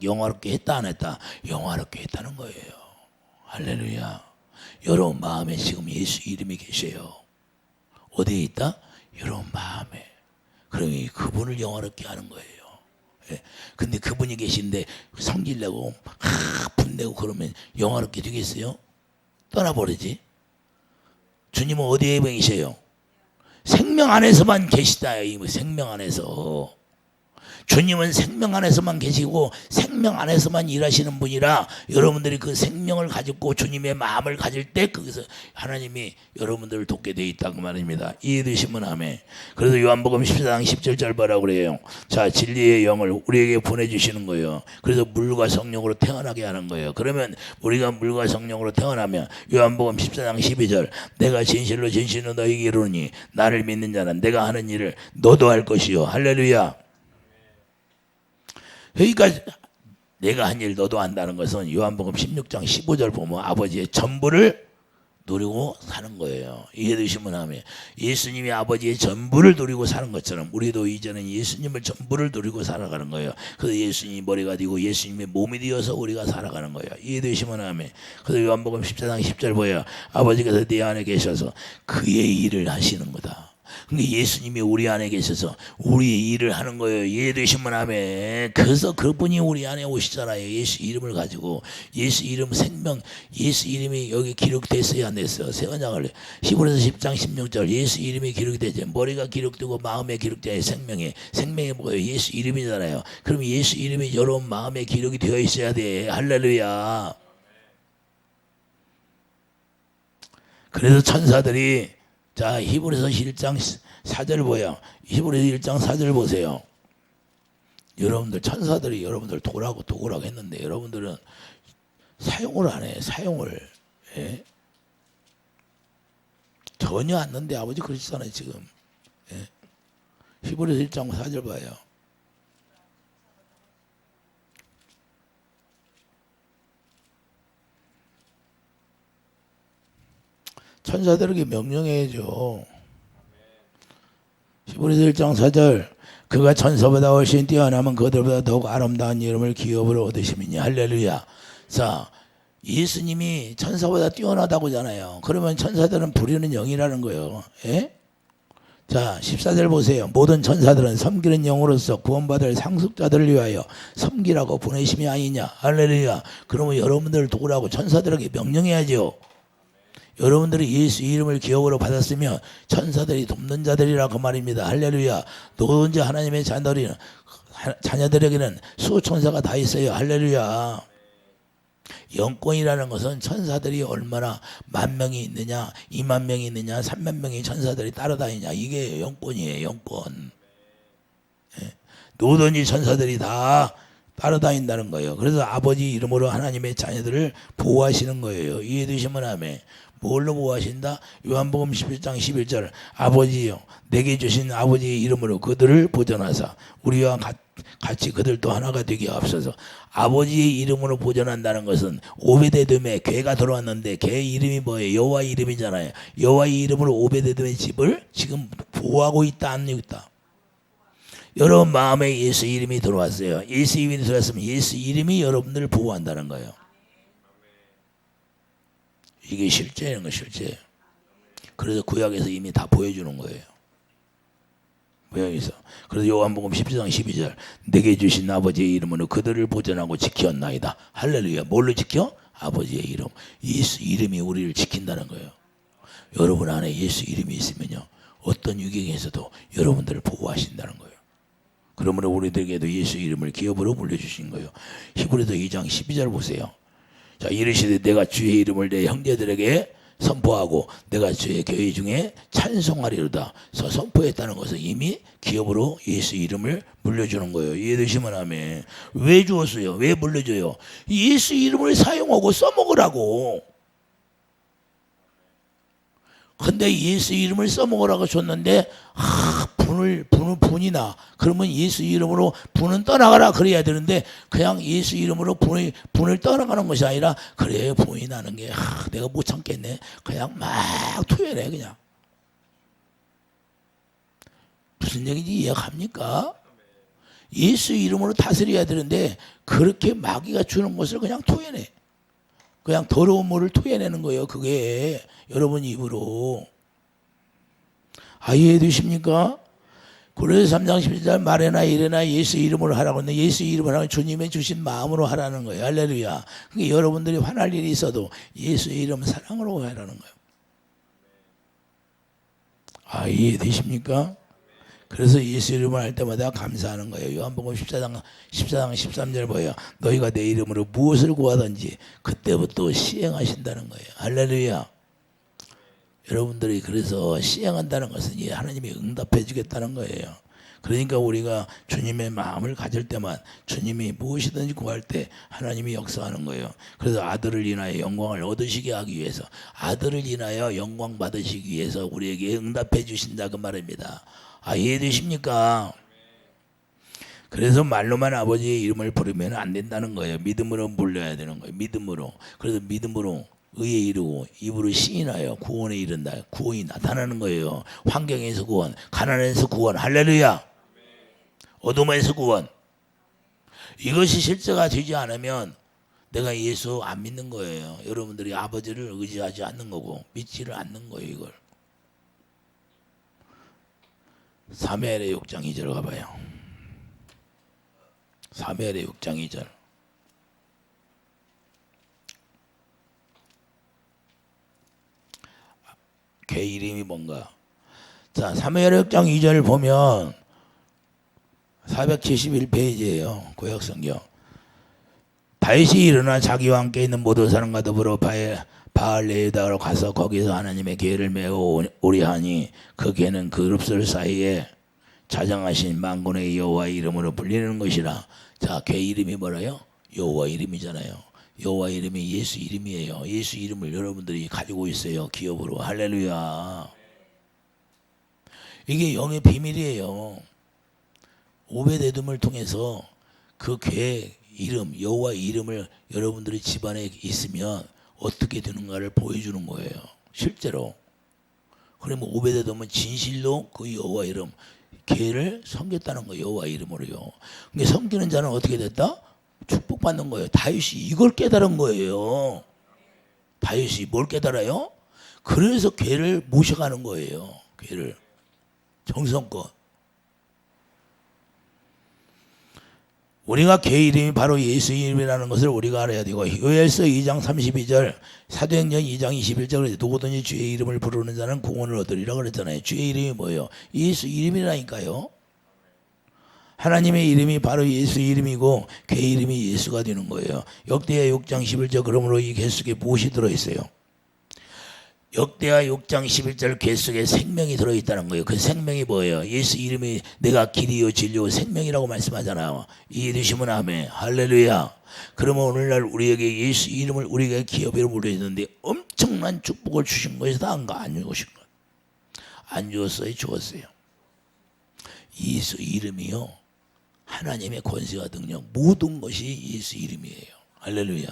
영화롭게 했다 안 했다? 영화롭게 했다는 거예요. 할렐루야. 여러분 마음에 지금 예수 이름이 계셔요. 어디에 있다? 여러분 마음에. 그러니 그분을 영화롭게 하는 거예요. 예. 근데 그분이 계신데 성질내고 분내고 그러면 영화롭게 되겠어요? 떠나버리지. 주님은 어디에 계세요? 생명 안에서만 계시다. 이 생명 안에서. 주님은 생명 안에서만 계시고 생명 안에서만 일하시는 분이라 여러분들이 그 생명을 가지고 주님의 마음을 가질 때 거기서 하나님이 여러분들을 돕게 돼 있다 그 말입니다. 이해되시면 아멘. 그래서 요한복음 14장 17절 뭐라고 그래요? 자, 진리의 영을 우리에게 보내주시는 거예요. 그래서 물과 성령으로 태어나게 하는 거예요. 그러면 우리가 물과 성령으로 태어나면 요한복음 14장 12절 내가 진실로 진실로 너희에게 이르노니 나를 믿는 자는 내가 하는 일을 너도 할 것이요. 할렐루야. 그러니까 내가 한 일 너도 한다는 것은 요한복음 16장 15절 보면 아버지의 전부를 누리고 사는 거예요. 이해되시면 하면 예수님이 아버지의 전부를 누리고 사는 것처럼 우리도 이제는 예수님을 전부를 누리고 살아가는 거예요. 그래서 예수님이 머리가 되고 예수님의 몸이 되어서 우리가 살아가는 거예요. 이해되시면 하면 그래서 요한복음 14장 10절 보여 아버지께서 내 안에 계셔서 그의 일을 하시는 거다. 근데 예수님이 우리 안에 계셔서 우리의 일을 하는 거예요. 이해되시면 하면 그래서 그분이 우리 안에 오시잖아요. 예수 이름을 가지고 예수 이름 생명 예수 이름이 여기 기록됐어요 안 됐어요? 세원장을 히브리서 10장 16절 예수 이름이 기록되죠. 머리가 기록되고 마음에 기록되어 생명이 뭐예요? 예수 이름이잖아요. 그럼 예수 이름이 여러분 마음에 기록이 되어 있어야 돼. 할렐루야. 그래서 천사들이 자, 히브리서 1장 4절 보여. 히브리서 1장 4절 보세요. 여러분들 천사들이 여러분들 도라고 했는데 여러분들은 사용을 안 해. 사용을. 예? 전혀 안 넣는데 아버지 그러시잖아요 지금. 예? 히브리서 1장 4절 봐요. 천사들에게 명령해야죠. 히브리서 1장 4절 그가 천사보다 훨씬 뛰어나면 그들보다 더욱 아름다운 이름을 기업으로 얻으심이니 할렐루야. 자, 예수님이 천사보다 뛰어나다고 하잖아요. 그러면 천사들은 부리는 영이라는 거예요. 예? 자, 14절 보세요. 모든 천사들은 섬기는 영으로서 구원받을 상속자들을 위하여 섬기라고 보내심이 아니냐. 할렐루야. 그러면 여러분들을 도우라고 천사들에게 명령해야죠. 여러분들이 예수 이름을 기업으로 받았으면 천사들이 돕는 자들이라 그 말입니다. 할렐루야. 누구든지 하나님의 자녀들에게는 수천사가 다 있어요. 할렐루야. 영권이라는 것은 천사들이 얼마나 10,000명이 있느냐 20,000명이 있느냐 30,000명이 천사들이 따라다니냐 이게 영권이에요. 영권. 누구든지 천사들이 다 따라다닌다는 거예요. 그래서 아버지 이름으로 하나님의 자녀들을 보호하시는 거예요. 이해되시면 아멘. 뭘로 보호하신다? 요한복음 11장 11절 아버지요 내게 주신 아버지의 이름으로 그들을 보존하사 우리와 같이 그들도 하나가 되게 하옵소서. 아버지의 이름으로 보존한다는 것은 오베데돔에 괴가 들어왔는데 괴 이름이 뭐예요? 여호와 이름이잖아요. 여호와의 이름으로 오베데돔의 집을 지금 보호하고 있다 안 있다? 여러분 마음에 예수 이름이 들어왔어요. 예수 이름이 들어왔으면 예수 이름이 여러분들을 보호한다는 거예요. 이게 실제인 거 실제예요. 그래서 구약에서 이미 다 보여주는 거예요. 구약에서. 그래서 요한복음 10장 12절 내게 주신 아버지의 이름으로 그들을 보존하고 지켰나이다. 할렐루야. 뭘로 지켜? 아버지의 이름. 예수 이름이 우리를 지킨다는 거예요. 여러분 안에 예수 이름이 있으면요 어떤 유경에서도 여러분들을 보호하신다는 거예요. 그러므로 우리들에게도 예수 이름을 기업으로 물려주신 거예요. 히브리서 2장 12절 보세요. 자, 이르시되 내가 주의 이름을 내 형제들에게 선포하고 내가 주의 교회 중에 찬송하리로다. 선포했다는 것은 이미 기업으로 예수 이름을 물려주는 거예요. 이해되시면 하면 왜 주었어요? 왜 물려줘요? 예수 이름을 사용하고 써먹으라고. 근데 예수 이름을 써먹으라고 줬는데 분이 나. 그러면 예수 이름으로 분은 떠나가라 그래야 되는데 그냥 예수 이름으로 분을 떠나가는 것이 아니라 그래 분이 나는 게 내가 못 참겠네. 그냥 막 토해내 그냥. 무슨 얘기인지 이해합니까? 예수 이름으로 다스려야 되는데 그렇게 마귀가 주는 것을 그냥 토해내. 그냥 더러운 물을 토해내는 거예요. 그게 여러분 입으로. 이해해 주십니까? 고린도서 3장 11절 말해나 이래나 예수 이름으로 하라고 했는데 예수 이름으로 하면 주님의 주신 마음으로 하라는 거예요. 할렐루야. 그러니까 여러분들이 화날 일이 있어도 예수 이름 사랑으로 하라는 거예요. 이해되십니까? 그래서 예수 이름을 할 때마다 감사하는 거예요. 요한복음 14장 13절 뭐예요? 너희가 내 이름으로 무엇을 구하든지 그때부터 시행하신다는 거예요. 할렐루야. 여러분들이 그래서 시행한다는 것은 하나님이 응답해 주겠다는 거예요. 그러니까 우리가 주님의 마음을 가질 때만 주님이 무엇이든지 구할 때 하나님이 역사하는 거예요. 그래서 아들을 인하여 영광을 얻으시게 하기 위해서, 아들을 인하여 영광 받으시기 위해서 우리에게 응답해 주신다 그 말입니다. 이해되십니까? 그래서 말로만 아버지의 이름을 부르면 안 된다는 거예요. 믿음으로 불러야 되는 거예요. 믿음으로. 그래서 믿음으로 의에 이르고 입으로 시인하여 구원에 이른다. 구원이 나타나는 거예요. 환경에서 구원, 가난에서 구원. 할렐루야. 어둠에서 구원. 이것이 실제가 되지 않으면 내가 예수 안 믿는 거예요. 여러분들이 아버지를 의지하지 않는 거고 믿지를 않는 거예요. 이걸. 사무엘의 6장 2절 가봐요. 사무엘의 6장 2절. 걔 이름이 뭔가. 자, 사무엘의 6장 2절을 보면 471페이지예요. 구약성경. 다윗이 일어나 자기와 함께 있는 모든 사람과 더불어 바알레에다로 가서 거기서 하나님의 계를 메어 오리하니 그 계는 그룹들 사이에 자장하신 만군의 여호와 이름으로 불리는 것이라. 자, 걔 이름이 뭐라요? 여호와 이름이잖아요. 여호와 이름이 예수 이름이에요. 예수 이름을 여러분들이 가지고 있어요. 기업으로. 할렐루야. 이게 영의 비밀이에요. 오베데돔을 통해서 그 괴 이름, 여호와 이름을 여러분들이 집안에 있으면 어떻게 되는가를 보여주는 거예요. 실제로. 그러면 오베데돔은 진실로 그 여호와 이름, 괴를 섬겼다는 거예요. 여호와 이름으로요. 근데 섬기는 자는 어떻게 됐다? 축복받는 거예요. 다윗이 이걸 깨달은 거예요. 다윗이 뭘 깨달아요? 그래서 괴를 모셔가는 거예요. 괴를. 정성껏. 우리가 걔 이름이 바로 예수 이름이라는 것을 우리가 알아야 되고, 요엘서 2장 32절, 사도행전 2장 21절, 누구든지 주의 이름을 부르는 자는 구원을 얻으리라 그랬잖아요. 주의 이름이 뭐예요? 예수 이름이라니까요. 하나님의 이름이 바로 예수 이름이고 걔 이름이 예수가 되는 거예요. 역대하 6장 11절. 그러므로 이 궤 속에 무엇이 들어있어요? 역대하 6장 11절 궤 속에 생명이 들어있다는 거예요. 그 생명이 뭐예요? 예수 이름이 내가 길이요 진리요 생명이라고 말씀하잖아요. 이해되시면 아멘. 할렐루야. 그러면 오늘날 우리에게 예수 이름을 우리가 기업으로 물려있는데 엄청난 축복을 주신 것이다 안가? 안 주신 것? 안 주었어요? 주었어요. 예수 이름이요 하나님의 권세와 능력 모든 것이 예수 이름이에요. 할렐루야.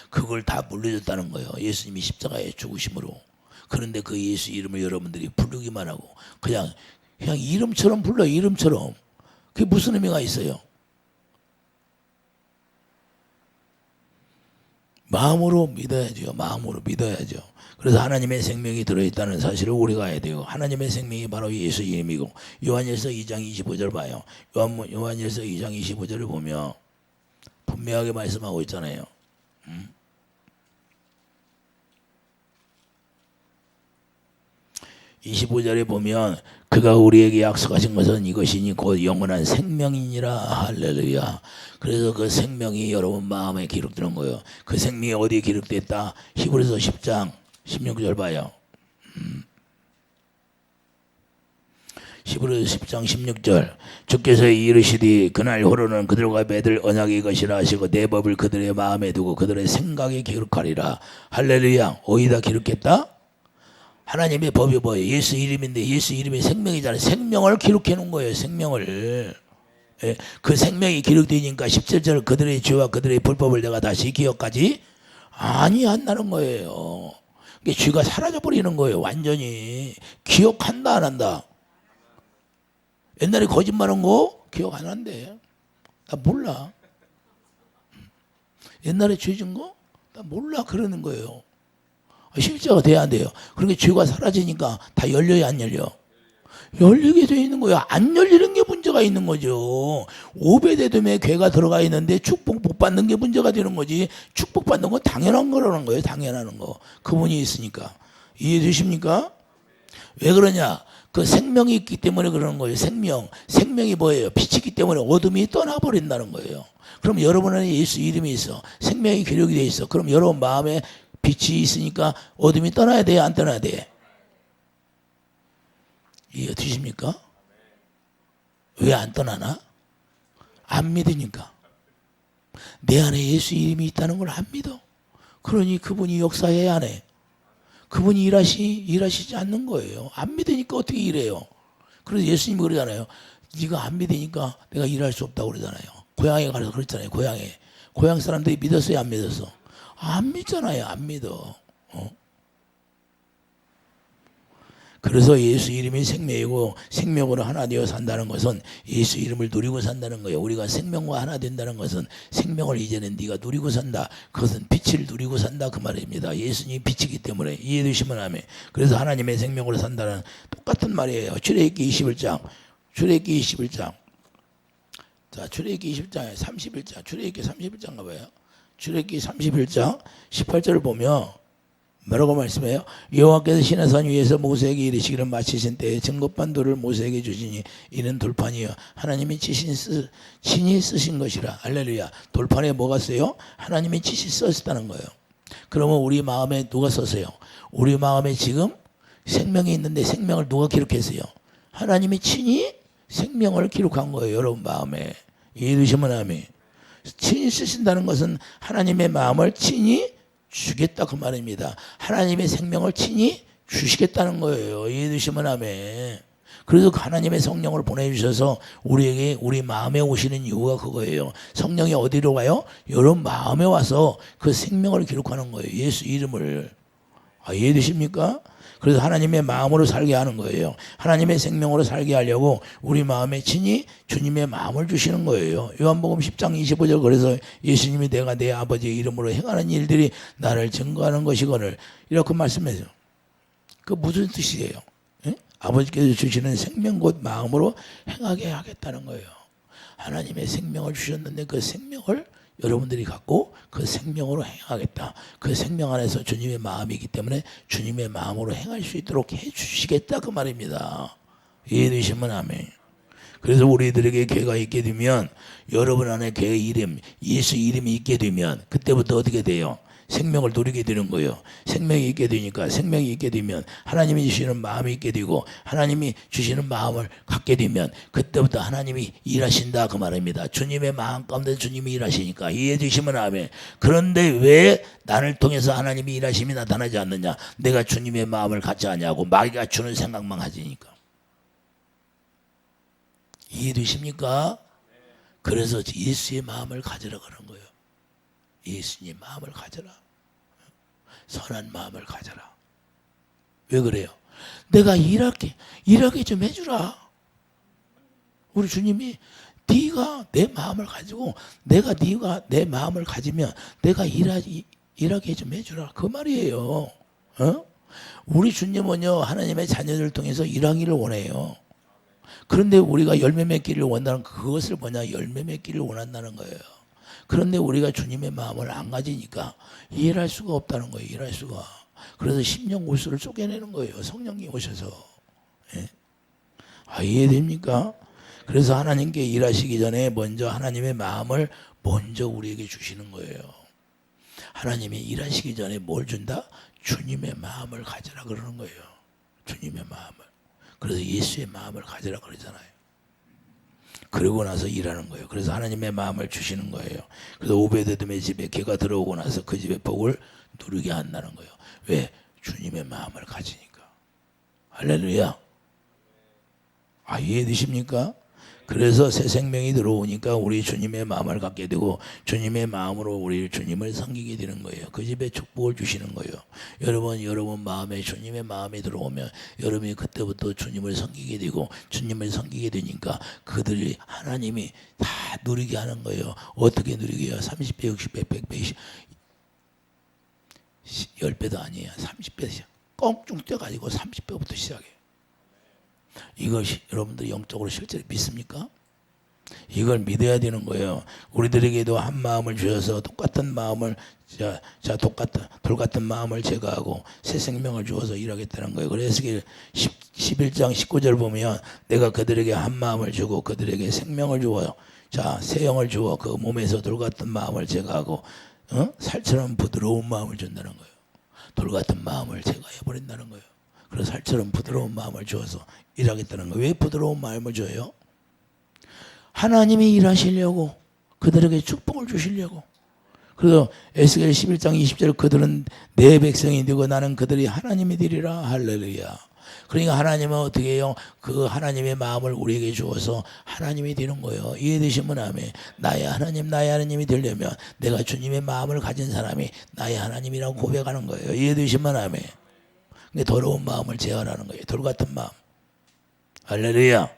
그걸 다 물려줬다는 거예요. 예수님이 십자가에 죽으심으로. 그런데 그 예수 이름을 여러분들이 부르기만 하고 그냥 이름처럼 불러. 이름처럼. 그게 무슨 의미가 있어요? 마음으로 믿어야죠. 마음으로 믿어야죠. 그래서 하나님의 생명이 들어있다는 사실을 우리가 알아야 돼요. 하나님의 생명이 바로 예수 이름이고, 요한일서 2장 25절 봐요. 요한일서 2장 25절을 보면 분명하게 말씀하고 있잖아요. 25절에 보면 그가 우리에게 약속하신 것은 이것이니 곧 영원한 생명이니라. 할렐루야. 그래서 그 생명이 여러분 마음에 기록되는 거예요. 그 생명이 어디에 기록됐다? 히브리서 10장 16절 봐요. 히브리서 10장 16절. 주께서 이르시되 그날 후로는 그들과 맺을 언약이 것이라 하시고 내 법을 그들의 마음에 두고 그들의 생각에 기록하리라. 할렐루야. 어디다 기록했다? 하나님의 법이 뭐예요? 예수 이름인데 예수 이름이 생명이잖아요. 생명을 기록해 놓은 거예요. 생명을. 예, 그 생명이 기록되니까 17절 그들의 죄와 그들의 불법을 내가 다시 기억하지 아니한다는 거예요. 그러니까 죄가 사라져 버리는 거예요. 완전히. 기억한다 안 한다? 옛날에 거짓말한 거 기억 안 한대. 나 몰라. 옛날에 죄진 거 나 몰라 그러는 거예요. 실제가 돼야 안 돼요. 그러니까 죄가 사라지니까 다 열려야 안 열려? 열리게 돼 있는 거예요. 안 열리는 게 문제가 있는 거죠. 오베데돔에 괴가 들어가 있는데 축복 못 받는 게 문제가 되는 거지. 축복 받는 건 당연한 거라는 거예요. 당연한 거. 그분이 있으니까. 이해되십니까? 왜 그러냐? 그 생명이 있기 때문에 그러는 거예요. 생명이 뭐예요? 빛이기 때문에 어둠이 떠나버린다는 거예요. 그럼 여러분 안에 예수 이름이 있어. 생명이 기록이 돼 있어. 그럼 여러분 마음에 빛이 있으니까 어둠이 떠나야 돼요? 안 떠나야 돼? 이해 되십니까? 왜 안 떠나나? 안 믿으니까. 내 안에 예수 이름이 있다는 걸 안 믿어. 그러니 그분이 역사해야 안 해. 그분이 일하시지 않는 거예요. 안 믿으니까 어떻게 일해요? 그래서 예수님이 그러잖아요. 네가 안 믿으니까 내가 일할 수 없다고 그러잖아요. 고향에 가서 그랬잖아요. 고향 사람들이 믿었어요? 안 믿었어? 안 믿잖아요. 안 믿어. 그래서 예수 이름이 생명이고 생명으로 하나 되어 산다는 것은 예수 이름을 누리고 산다는 거예요. 우리가 생명과 하나 된다는 것은 생명을 이제는 네가 누리고 산다. 그것은 빛을 누리고 산다 그 말입니다. 예수님이 빛이기 때문에 이해되시면 아멘. 그래서 하나님의 생명으로 산다는 똑같은 말이에요. 출애굽기 21장. 자, 출애굽기 20장에 31장. 출애굽기 31장가 봐요. 출애굽기 31장 18절을 보면 뭐라고 말씀해요? 여호와께서 시내산 위에서 모세에게 이르시기를 마치신 때에 증거판 돌을 모세에게 주시니 이는 돌판이요 하나님이 친히 쓰신 것이라. 할렐루야. 돌판에 뭐가 써요? 하나님이 친히 썼다는 거예요. 그러면 우리 마음에 누가 썼어요? 우리 마음에 지금 생명이 있는데 생명을 누가 기록했어요? 하나님이 친히 생명을 기록한 거예요. 여러분 마음에. 이해되시면 아멘. 친히 쓰신다는 것은 하나님의 마음을 친히 주겠다 그 말입니다. 하나님의 생명을 친히 주시겠다는 거예요. 이해되시면 아멘. 그래서 하나님의 성령을 보내주셔서 우리에게 우리 마음에 오시는 이유가 그거예요. 성령이 어디로 가요? 여러분 마음에 와서 그 생명을 기록하는 거예요. 예수 이름을. 이해되십니까? 그래서 하나님의 마음으로 살게 하는 거예요. 하나님의 생명으로 살게 하려고 우리 마음에 친히 주님의 마음을 주시는 거예요. 요한복음 10장 25절 그래서 예수님이 내가 내 아버지의 이름으로 행하는 일들이 나를 증거하는 것이거늘 이렇게 말씀해요. 그 무슨 뜻이에요? 예? 아버지께서 주시는 생명 곧 마음으로 행하게 하겠다는 거예요. 하나님의 생명을 주셨는데 그 생명을 여러분들이 갖고 그 생명으로 행하겠다. 그 생명 안에서 주님의 마음이기 때문에 주님의 마음으로 행할 수 있도록 해주시겠다 그 말입니다. 이해되시면 아멘. 그래서 우리들에게 죄가 있게 되면 여러분 안에 죄 이름 예수 이름이 있게 되면 그때부터 어떻게 돼요? 생명을 누리게 되는 거예요. 생명이 있게 되니까 생명이 있게 되면 하나님이 주시는 마음이 있게 되고 하나님이 주시는 마음을 갖게 되면 그때부터 하나님이 일하신다 그 말입니다. 주님의 마음 가운데 주님이 일하시니까 이해해 주시면 아멘. 그런데 왜 나를 통해서 하나님이 일하심이 나타나지 않느냐? 내가 주님의 마음을 갖지 않냐고 마귀가 주는 생각만 가지니까. 이해되십니까? 그래서 예수의 마음을 가지라 그런 거예요. 예수님 마음을 가져라. 선한 마음을 가져라. 왜 그래요? 내가 일하게 좀 해주라. 우리 주님이 네가 내 마음을 가지고 네가 내 마음을 가지면 내가 일하게 좀 해주라. 그 말이에요. 우리 주님은요 하나님의 자녀들을 통해서 일하기를 원해요. 그런데 우리가 열매 맺기를 원하는 그것을 뭐냐? 열매 맺기를 원한다는 거예요. 그런데 우리가 주님의 마음을 안 가지니까 이해할 수가 없다는 거예요. 일할 수가. 그래서 심령 골수를 쪼개내는 거예요. 성령이 오셔서. 예? 이해됩니까? 그래서 하나님께 일하시기 전에 먼저 하나님의 마음을 먼저 우리에게 주시는 거예요. 하나님이 일하시기 전에 뭘 준다? 주님의 마음을 가지라 그러는 거예요. 주님의 마음을. 그래서 예수의 마음을 가지라 그러잖아요. 그러고 나서 일하는 거예요. 그래서 하나님의 마음을 주시는 거예요. 그래서 오베드돔의 집에 개가 들어오고 나서 그 집의 복을 누리게 한다는 거예요. 왜? 주님의 마음을 가지니까. 할렐루야. 이해되십니까? 그래서 새 생명이 들어오니까 우리 주님의 마음을 갖게 되고 주님의 마음으로 우리 주님을 섬기게 되는 거예요. 그 집에 축복을 주시는 거예요. 여러분 마음에 주님의 마음이 들어오면 여러분이 그때부터 주님을 섬기게 되고 주님을 섬기게 되니까 그들이 하나님이 다 누리게 하는 거예요. 어떻게 누리게 해요? 30배, 60배, 100배, 10배도 아니에요. 30배 껑충 뛰어가지고 30배부터 시작해요. 이것이 여러분들 영적으로 실제로 믿습니까? 이걸 믿어야 되는 거예요. 우리들에게도 한 마음을 주셔서 똑같은 마음을 돌같은 마음을 제거하고 새 생명을 주어서 일하겠다는 거예요. 그래서 11장 19절 보면 내가 그들에게 한 마음을 주고 그들에게 생명을 주어요. 자, 새 영을 주어 그 몸에서 돌같은 마음을 제거하고 살처럼 부드러운 마음을 준다는 거예요. 돌같은 마음을 제거해 버린다는 거예요. 그래서 살처럼 부드러운 마음을 주어서 일하겠다는 거예요. 왜 부드러운 마음을 줘요? 하나님이 일하시려고, 그들에게 축복을 주시려고. 그래서 에스겔 11장 20절 그들은 내 백성이 되고 나는 그들이 하나님이 되리라. 할렐루야. 그러니까 하나님은 어떻게 해요? 그 하나님의 마음을 우리에게 주어서 하나님이 되는 거예요. 이해되시면 아멘. 나의 하나님이 되려면 내가 주님의 마음을 가진 사람이 나의 하나님이라고 고백하는 거예요. 이해되시면 아멘. 근데 더러운 마음을 제어하는 거예요. 돌 같은 마음. 할렐루야.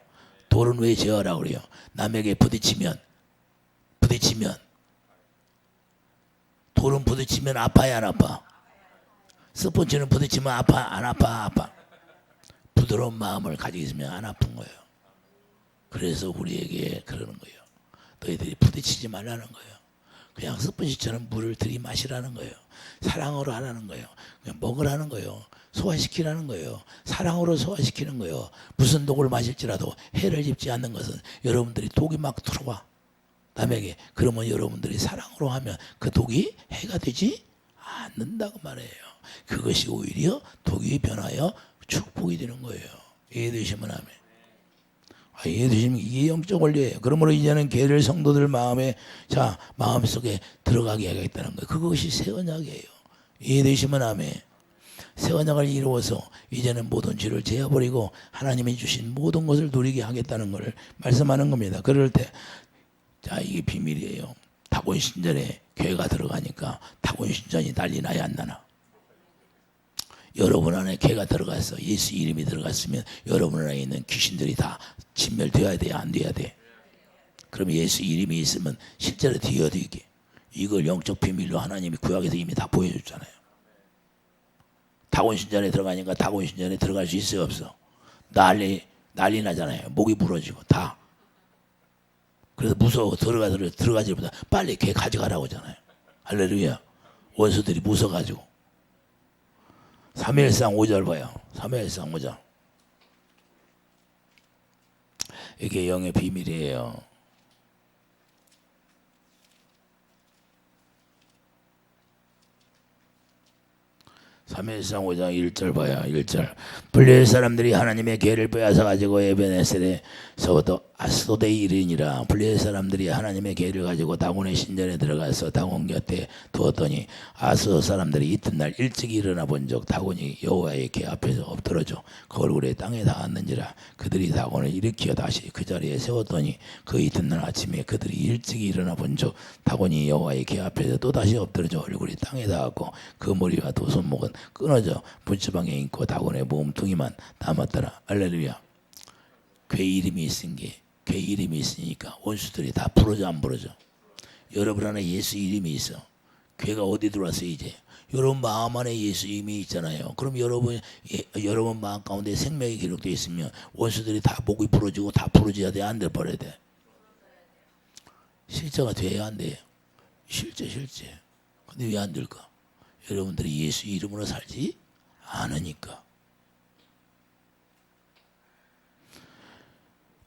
돌은 왜 제어하라고 그래요? 남에게 부딪히면 돌은 부딪히면 아파야 안 아파? 스폰지는 부딪히면 아파 안 아파? 아파. 부드러운 마음을 가지고 있으면 안 아픈 거예요. 그래서 우리에게 그러는 거예요. 너희들이 부딪히지 말라는 거예요. 그냥 스폰지처럼 물을 들이마시라는 거예요. 사랑으로 하라는 거예요. 그냥 먹으라는 거예요. 소화시키라는 거예요. 사랑으로 소화시키는 거예요. 무슨 독을 마실지라도 해를 입지 않는 것은 여러분들이 독이 막 들어와 남에게. 그러면 여러분들이 사랑으로 하면 그 독이 해가 되지 않는다고 말해요. 그것이 오히려 독이 변하여 축복이 되는 거예요. 이해되시면 아멘. 이해되시면 이게 영적 원리예요. 그러므로 이제는 개를 성도들 마음속에 들어가게 하겠다는 거예요. 그것이 새 언약이에요. 이해되시면 아멘. 새 언약을 이루어서 이제는 모든 죄를 제어버리고 하나님이 주신 모든 것을 누리게 하겠다는 것을 말씀하는 겁니다. 그럴 때 이게 비밀이에요. 다곤신전에 교회가 들어가니까 다곤신전이 난리 나야 안 나나? 여러분 안에 개가 들어갔어. 예수 이름이 들어갔으면 여러분 안에 있는 귀신들이 다 진멸되어야 돼? 안 돼야 돼? 그럼 예수 이름이 있으면 실제로 되게 이걸 영적 비밀로 하나님이 구약에서 이미 다 보여줬잖아요. 다곤신전에 들어가니까 다곤신전에 들어갈 수 있어요? 없어? 난리 나잖아요. 목이 부러지고 다. 그래서 무서워. 들어가지보다 빨리 걔 가져가라고 하잖아요. 할렐루야. 원수들이 무서워가지고. 사무엘상 5절 봐요. 사무엘상 5절. 이게 영의 비밀이에요. 사무엘상 5장 1절 봐요. 1절. 블레셋 사람들이 하나님의 계를 빼앗아 가지고 에벤에셀에서부터 아스도대에 이르니라. 블레셋 사람들이 하나님의 계를 가지고 다곤의 신전에 들어가서 다곤 곁에 두었더니 아스 사람들이 이튿날 일찍 일어나 본즉 다곤이 여호와의 계 앞에서 엎드러져 그 얼굴에 땅에 닿았는지라. 그들이 다곤을 일으켜 다시 그 자리에 세웠더니 그 이튿날 아침에 그들이 일찍 일어나 본즉 다곤이 여호와의 계 앞에서 또 다시 엎드러져 얼굴이 땅에 닿았고 그 머리와 두 손목은 끊어져 분지방에 있고 다곤의 몸뚱이만 남았더라. 할렐루야. 궤 이름이 있으니까 원수들이 다 부러져 안 부러져? 여러분 안에 예수 이름이 있어. 궤가 어디 들어왔어요? 이제 여러분 마음 안에 예수 이름이 있잖아요. 그럼 여러분 마음 가운데 생명이 기록되어 있으면 원수들이 다 목이 부러지고 다 부러져야 돼? 안 돼? 버려야 돼? 실제가 돼야 안 돼요? 실제. 근데 왜 안 될까? 여러분들이 예수 이름으로 살지 않으니까.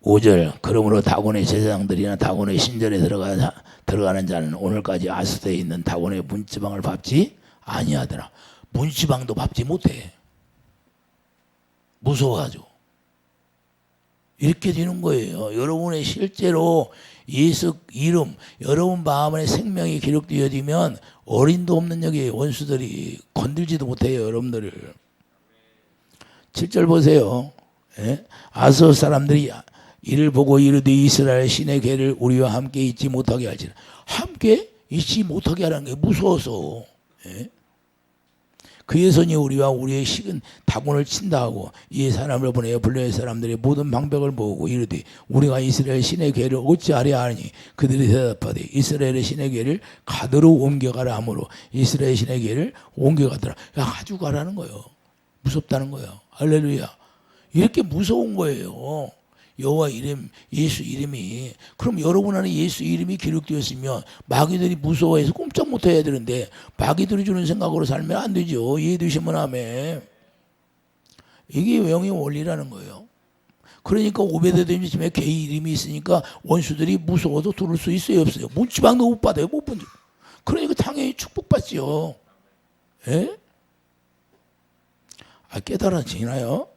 5절. 그러므로 다곤의 제사장들이나 다곤의 신전에 들어가는 자는 오늘까지 아스도에 있는 다곤의 문지방을 밟지 아니하더라. 문지방도 밟지 못해. 무서워가지고. 이렇게 되는 거예요. 여러분의 실제로 예수 이름, 여러분 마음 안에 생명이 기록되어지면 어린도 없는 여기 원수들이 건들지도 못해요. 여러분들을. 7절 보세요. 예? 아스 사람들이 이를 보고 이르되 이스라엘 신의 궤를 우리와 함께 있지 못하게 할지라. 함께 있지 못하게 하라는 게 무서워서. 예? 그의 손이 우리와 우리의 식은 다곤을 친다 하고 이 사람을 보내어 블레셋 사람들의 모든 방백을 모으고 이르되 우리가 이스라엘 신의 궤를 어찌하려 하니 그들이 대답하되 이스라엘의 신의 궤를 가드로 옮겨가라 하므로 이스라엘 신의 궤를 옮겨가더라. 야, 가지고 가라는 거예요. 무섭다는 거예요. 할렐루야. 이렇게 무서운 거예요. 여호와 이름, 예수 이름이, 그럼 여러분 안에 예수 이름이 기록되었으면 마귀들이 무서워해서 꼼짝 못 해야 되는데 마귀들이 주는 생각으로 살면 안 되죠. 이해되시면 아멘. 이게 영의 원리라는 거예요. 그러니까 오베데돔 집에 개의 이름이 있으니까 원수들이 무서워도 들을 수 있어요, 없어요? 문지방도 못 받아요, 못 본죠. 그러니까 당연히 축복받지요. 예? 깨달아지나요?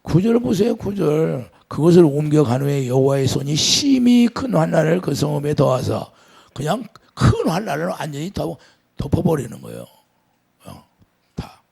9절 보세요. 9절. 그것을 옮겨간 후에 여호와의 손이 심히 큰 환난을 그 성읍에 더하사 그냥 큰 환난을 완전히 덮어버리는 거예요. 다.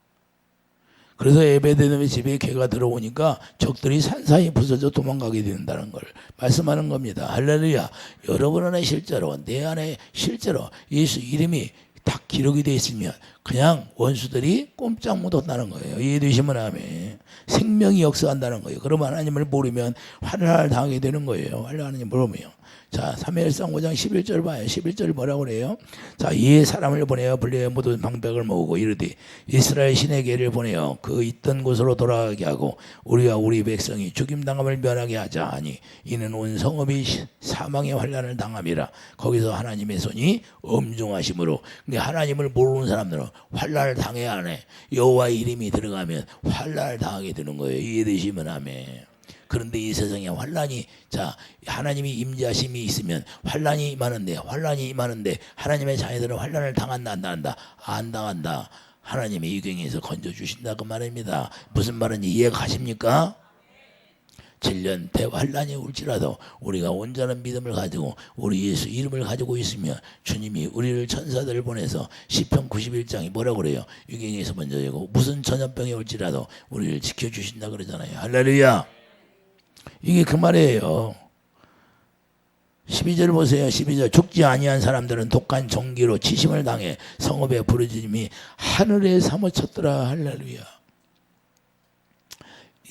그래서 에베데돔의 집에 개가 들어오니까 적들이 산사이 부서져 도망가게 된다는 걸 말씀하는 겁니다. 할렐루야. 여러분 안에 실제로, 내 안에 실제로 예수 이름이 딱 기록이 되어 있으면 그냥 원수들이 꼼짝 못 한다는 거예요. 이해되시면 아멘. 생명이 역사한다는 거예요. 그러면 하나님을 모르면 환난을 당하게 되는 거예요. 하나님을 모르면. 자, 사무엘상 5장 11절 봐요. 11절 뭐라고 그래요? 자, 이에 사람을 보내어 블레의 모든 방백을 모으고 이르되 이스라엘 신의 개를 보내어 그 있던 곳으로 돌아가게 하고 우리와 우리 백성이 죽임당함을 면하게 하자 하니 이는 온 성읍이 사망의 환난을 당함이라. 거기서 하나님의 손이 엄중하심으로. 근데 하나님을 모르는 사람들은 환난을 당해야 하네. 여호와의 이름이 들어가면 환난을 당하게 되는 거예요. 이해되시면 아멘. 그런데 이 세상에 환난이, 자, 하나님이 임재하심이 있으면 환난이 임하는데 하나님의 자녀들은 환난을 당한다 안 당한다? 안 당한다. 하나님의 유경에서 건져주신다 그 말입니다. 무슨 말인지 이해가십니까? 7년 대환난이 올지라도 우리가 온전한 믿음을 가지고 우리 예수 이름을 가지고 있으면 주님이 우리를 천사들을 보내서 시편 91장이 뭐라고 그래요? 유경에서 먼저 되고 무슨 전염병이 올지라도 우리를 지켜주신다 그러잖아요. 할렐루야. 이게 그 말이에요. 12절 보세요. 12절. 죽지 아니한 사람들은 독한 종기로 치심을 당해 성읍의 부르짖음이 하늘에 사무쳤더라. 할렐루야.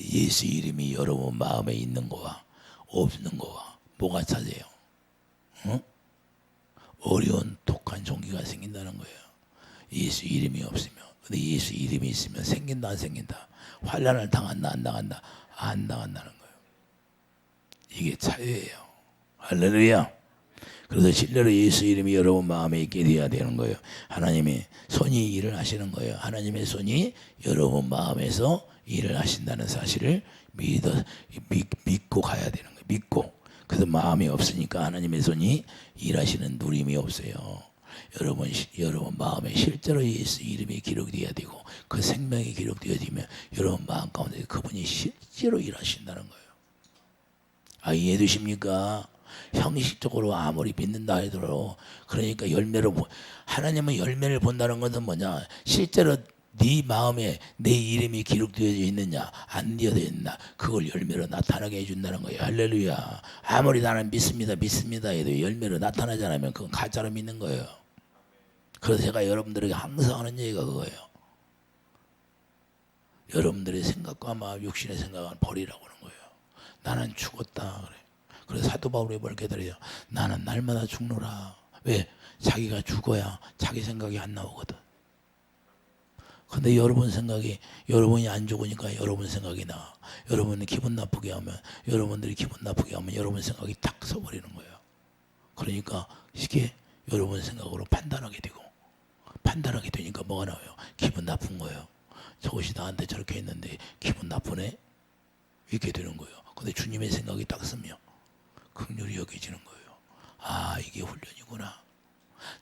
예수 이름이 여러분 마음에 있는 거와 없는 거와 뭐가 차지해요? 어? 어려운 독한 종기가 생긴다는 거예요. 예수 이름이 없으면. 근데 예수 이름이 있으면 생긴다 안 생긴다? 환난을 당한다 안 당한다? 안 당한다는 거예요. 이게 차이예요. 할렐루야. 그래서 실제로 예수 이름이 여러분 마음에 있게 되어야 되는 거예요. 하나님의 손이 일을 하시는 거예요. 하나님의 손이 여러분 마음에서 일을 하신다는 사실을 믿고 가야 되는 거예요. 믿고. 그래서 마음이 없으니까 하나님의 손이 일하시는 누림이 없어요. 여러분 마음에 실제로 예수 이름이 기록되어야 되고 그 생명이 기록되어지면 여러분 마음 가운데 그분이 실제로 일하신다는 거예요. 이해되십니까? 형식적으로 아무리 믿는다 하더라도 그러니까 하나님은 열매를 본다는 것은 뭐냐? 실제로 네 마음에 내 이름이 기록되어져 있느냐 안 되어져 있느냐 그걸 열매로 나타나게 해준다는 거예요. 할렐루야. 아무리 나는 믿습니다 해도 열매로 나타나지 않으면 그건 가짜로 믿는 거예요. 그래서 제가 여러분들에게 항상 하는 얘기가 그거예요. 여러분들의 생각과 마음, 육신의 생각은 버리라고 하는 거예요. 나는 죽었다 그래. 그래서 사도 바울이 뭘 깨달아요? 나는 날마다 죽노라. 왜? 자기가 죽어야 자기 생각이 안 나오거든. 근데 여러분이 안 죽으니까 여러분 생각이 나. 여러분들이 기분 나쁘게 하면 여러분 생각이 딱 서버리는 거예요. 그러니까 이게 여러분 생각으로 판단하게 되니까 뭐가 나와요? 기분 나쁜 거예요. 저것이 나한테 저렇게 했는데 기분 나쁘네? 이렇게 되는 거예요. 근데 주님의 생각이 딱 쓰면 긍휼히 여겨지는 거예요. 이게 훈련이구나.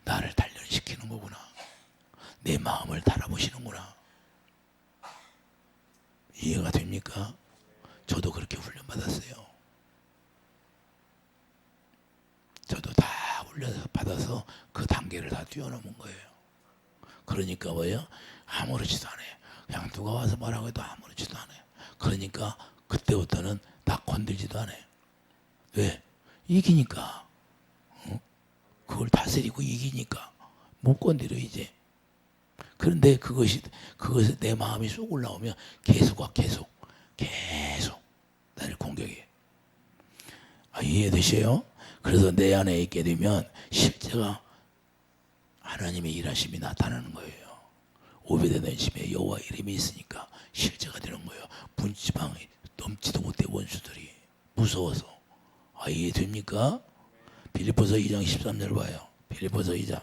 나를 단련시키는 거구나. 내 마음을 달아보시는구나. 이해가 됩니까? 저도 그렇게 훈련 받았어요. 저도 다 훈련 받아서 그 단계를 다 뛰어넘은 거예요. 그러니까 뭐예요? 아무렇지도 않아요. 그냥 누가 와서 뭐라고 해도 아무렇지도 않아요. 그러니까 그때부터는 나 건들지도 않아요. 왜? 이기니까. 그걸 다스리고 이기니까 못 건드려 이제. 그런데 그것이 내 마음이 쏙 올라오면 계속 나를 공격해. 이해되세요? 그래서 내 안에 있게 되면 실제가 하나님의 일하심이 나타나는 거예요. 오베데돔 집에 여호와 이름이 있으니까 실제가 되는 거예요. 문지방이 넘지도 못해 원수들이 무서워서. 이해됩니까? 빌립보서 2장 13절 봐요. 빌립보서 2장.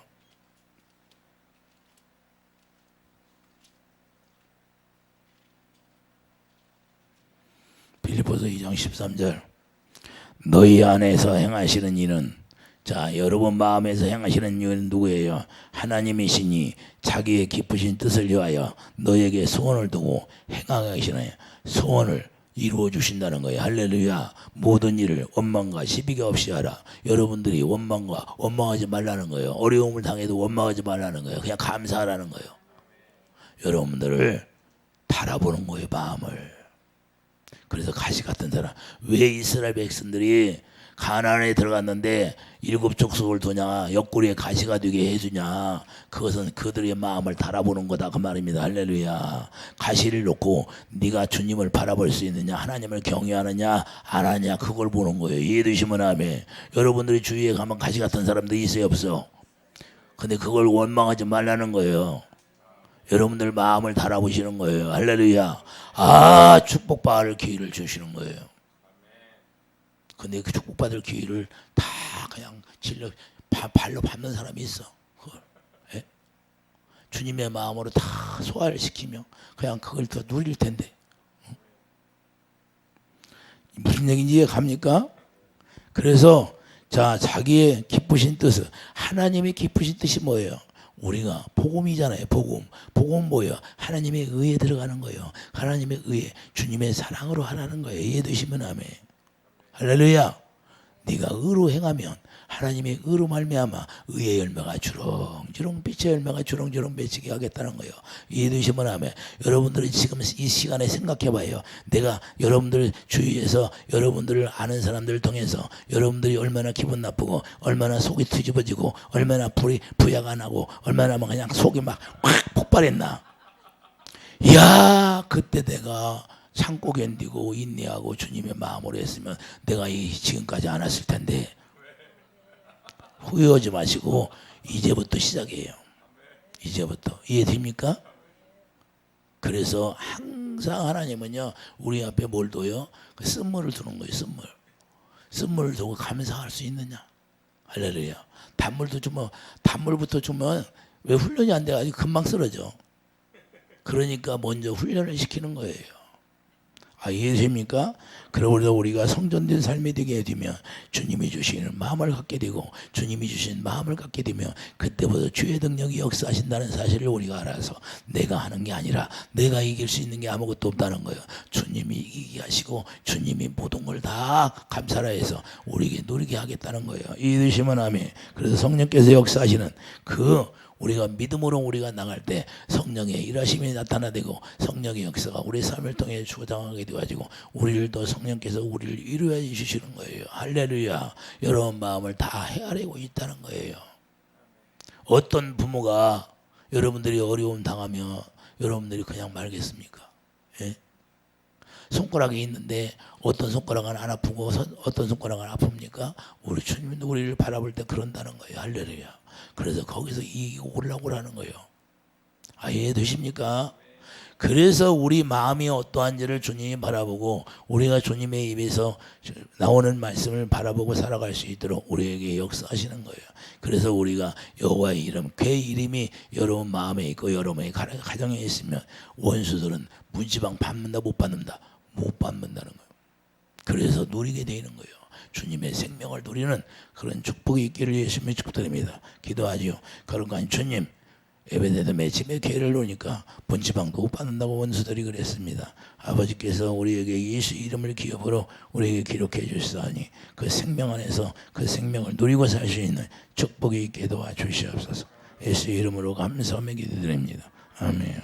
빌립보서 2장 13절. 너희 안에서 행하시는 이는, 자, 여러분 마음에서 행하시는 이는 누구예요? 하나님이시니 자기의 기쁘신 뜻을 위하여 너에게 소원을 두고 행하게 하시는 소원을 이루어 주신다는 거예요. 할렐루야. 모든 일을 원망과 시비가 없이 하라. 여러분들이 원망하지 말라는 거예요. 어려움을 당해도 원망하지 말라는 거예요. 그냥 감사하라는 거예요. 여러분들을 바라보는 거예요, 마음을. 그래서 가시 같은 사람, 왜 이스라엘 백성들이 가나안에 들어갔는데 7족속을 두냐, 옆구리에 가시가 되게 해주냐, 그것은 그들의 마음을 달아보는 거다, 그 말입니다. 할렐루야. 가시를 놓고 네가 주님을 바라볼 수 있느냐, 하나님을 경외하느냐 안 하냐, 그걸 보는 거예요. 이해되시면 아멘. 여러분들이 주위에 가면 가시 같은 사람들이 있어요, 없어? 근데 그걸 원망하지 말라는 거예요. 여러분들 마음을 달아보시는 거예요. 할렐루야. 축복받을 기회를 주시는 거예요. 근데 그 축복받을 기회를 다 그냥 발로 밟는 사람이 있어. 그걸. 예? 주님의 마음으로 다 소화를 시키면 그냥 그걸 더 누릴 텐데. 무슨 얘기인지 이해갑니까? 그래서 자기의 기쁘신 뜻은, 하나님의 기쁘신 뜻이 뭐예요? 우리가 복음이잖아요. 복음 뭐예요? 하나님의 의에 들어가는 거예요. 하나님의 의에, 주님의 사랑으로 하라는 거예요. 이해되시면 아멘. 할렐루야. 네가 의로 행하면 하나님의 의로 말미암아 의의 열매가 주렁주렁, 빛의 열매가 주렁주렁 맺히게 하겠다는 거예요. 이해되시면 아멘. 여러분들이 지금 이 시간에 생각해봐요. 내가 여러분들 주위에서 여러분들을 아는 사람들을 통해서 여러분들이 얼마나 기분 나쁘고, 얼마나 속이 뒤집어지고, 얼마나 부야가 나고, 얼마나 그냥 속이 막 확 폭발했나. 이야, 그때 내가 참고 견디고 인내하고 주님의 마음으로 했으면 내가 지금까지 안 왔을 텐데. 후회하지 마시고 이제부터 시작이에요. 이제부터. 이해됩니까? 그래서 항상 하나님은요, 우리 앞에 뭘 둬요? 그 쓴물을 두는 거예요. 쓴물을 두고 감사할 수 있느냐. 할렐루야. 단물도 주면, 단물부터 주면 왜 훈련이 안 돼가지고 금방 쓰러져. 그러니까 먼저 훈련을 시키는 거예요. 이해되십니까? 그러므로 우리가 성전된 삶이 되게 되면 주님이 주시는 마음을 갖게 되고, 주님이 주신 마음을 갖게 되면 그때부터 주의 능력이 역사하신다는 사실을 우리가 알아서 내가 하는 게 아니라 내가 이길 수 있는 게 아무것도 없다는 거예요. 주님이 이기게 하시고 주님이 모든 걸 다 감사라 해서 우리에게 누리게 하겠다는 거예요. 이해되시면 아멘. 그래서 성령께서 역사하시는 우리가 믿음으로 우리가 나갈 때 성령의 일하심이 나타나되고, 성령의 역사가 우리 삶을 통해 주장하게 되어가지고 우리를 더 성령께서 우리를 이루어 주시는 거예요. 할렐루야. 여러분 마음을 다 헤아리고 있다는 거예요. 어떤 부모가 여러분들이 어려움 당하면 여러분들이 그냥 말겠습니까? 예? 손가락이 있는데 어떤 손가락은 안 아프고 어떤 손가락은 아픕니까? 우리 주님이 우리를 바라볼 때 그런다는 거예요. 할렐루야. 그래서 거기서 이기고 올라오라는 거예요. 이해되십니까? 그래서 우리 마음이 어떠한지를 주님이 바라보고, 우리가 주님의 입에서 나오는 말씀을 바라보고 살아갈 수 있도록 우리에게 역사하시는 거예요. 그래서 우리가 여호와의 이름, 그의 이름이 여러분 마음에 있고 여러분의 가정에 있으면 원수들은 문지방 받는다 못 받는다? 못 받는다는 거예요. 그래서 누리게 되는 거예요. 주님의 생명을 누리는 그런 축복이 있기를 예수님의 축복드립니다. 기도하지요. 그러니까 주님, 에베네도 매침에 기회를 놓으니까 본지방도 못 받는다고 원수들이 그랬습니다. 아버지께서 우리에게 예수 이름을 기업으로 우리에게 기록해 주시다니 그 생명 안에서 그 생명을 누리고 살 수 있는 축복이 있게 도와주시옵소서. 예수 이름으로 감사하며 기도드립니다. 아멘.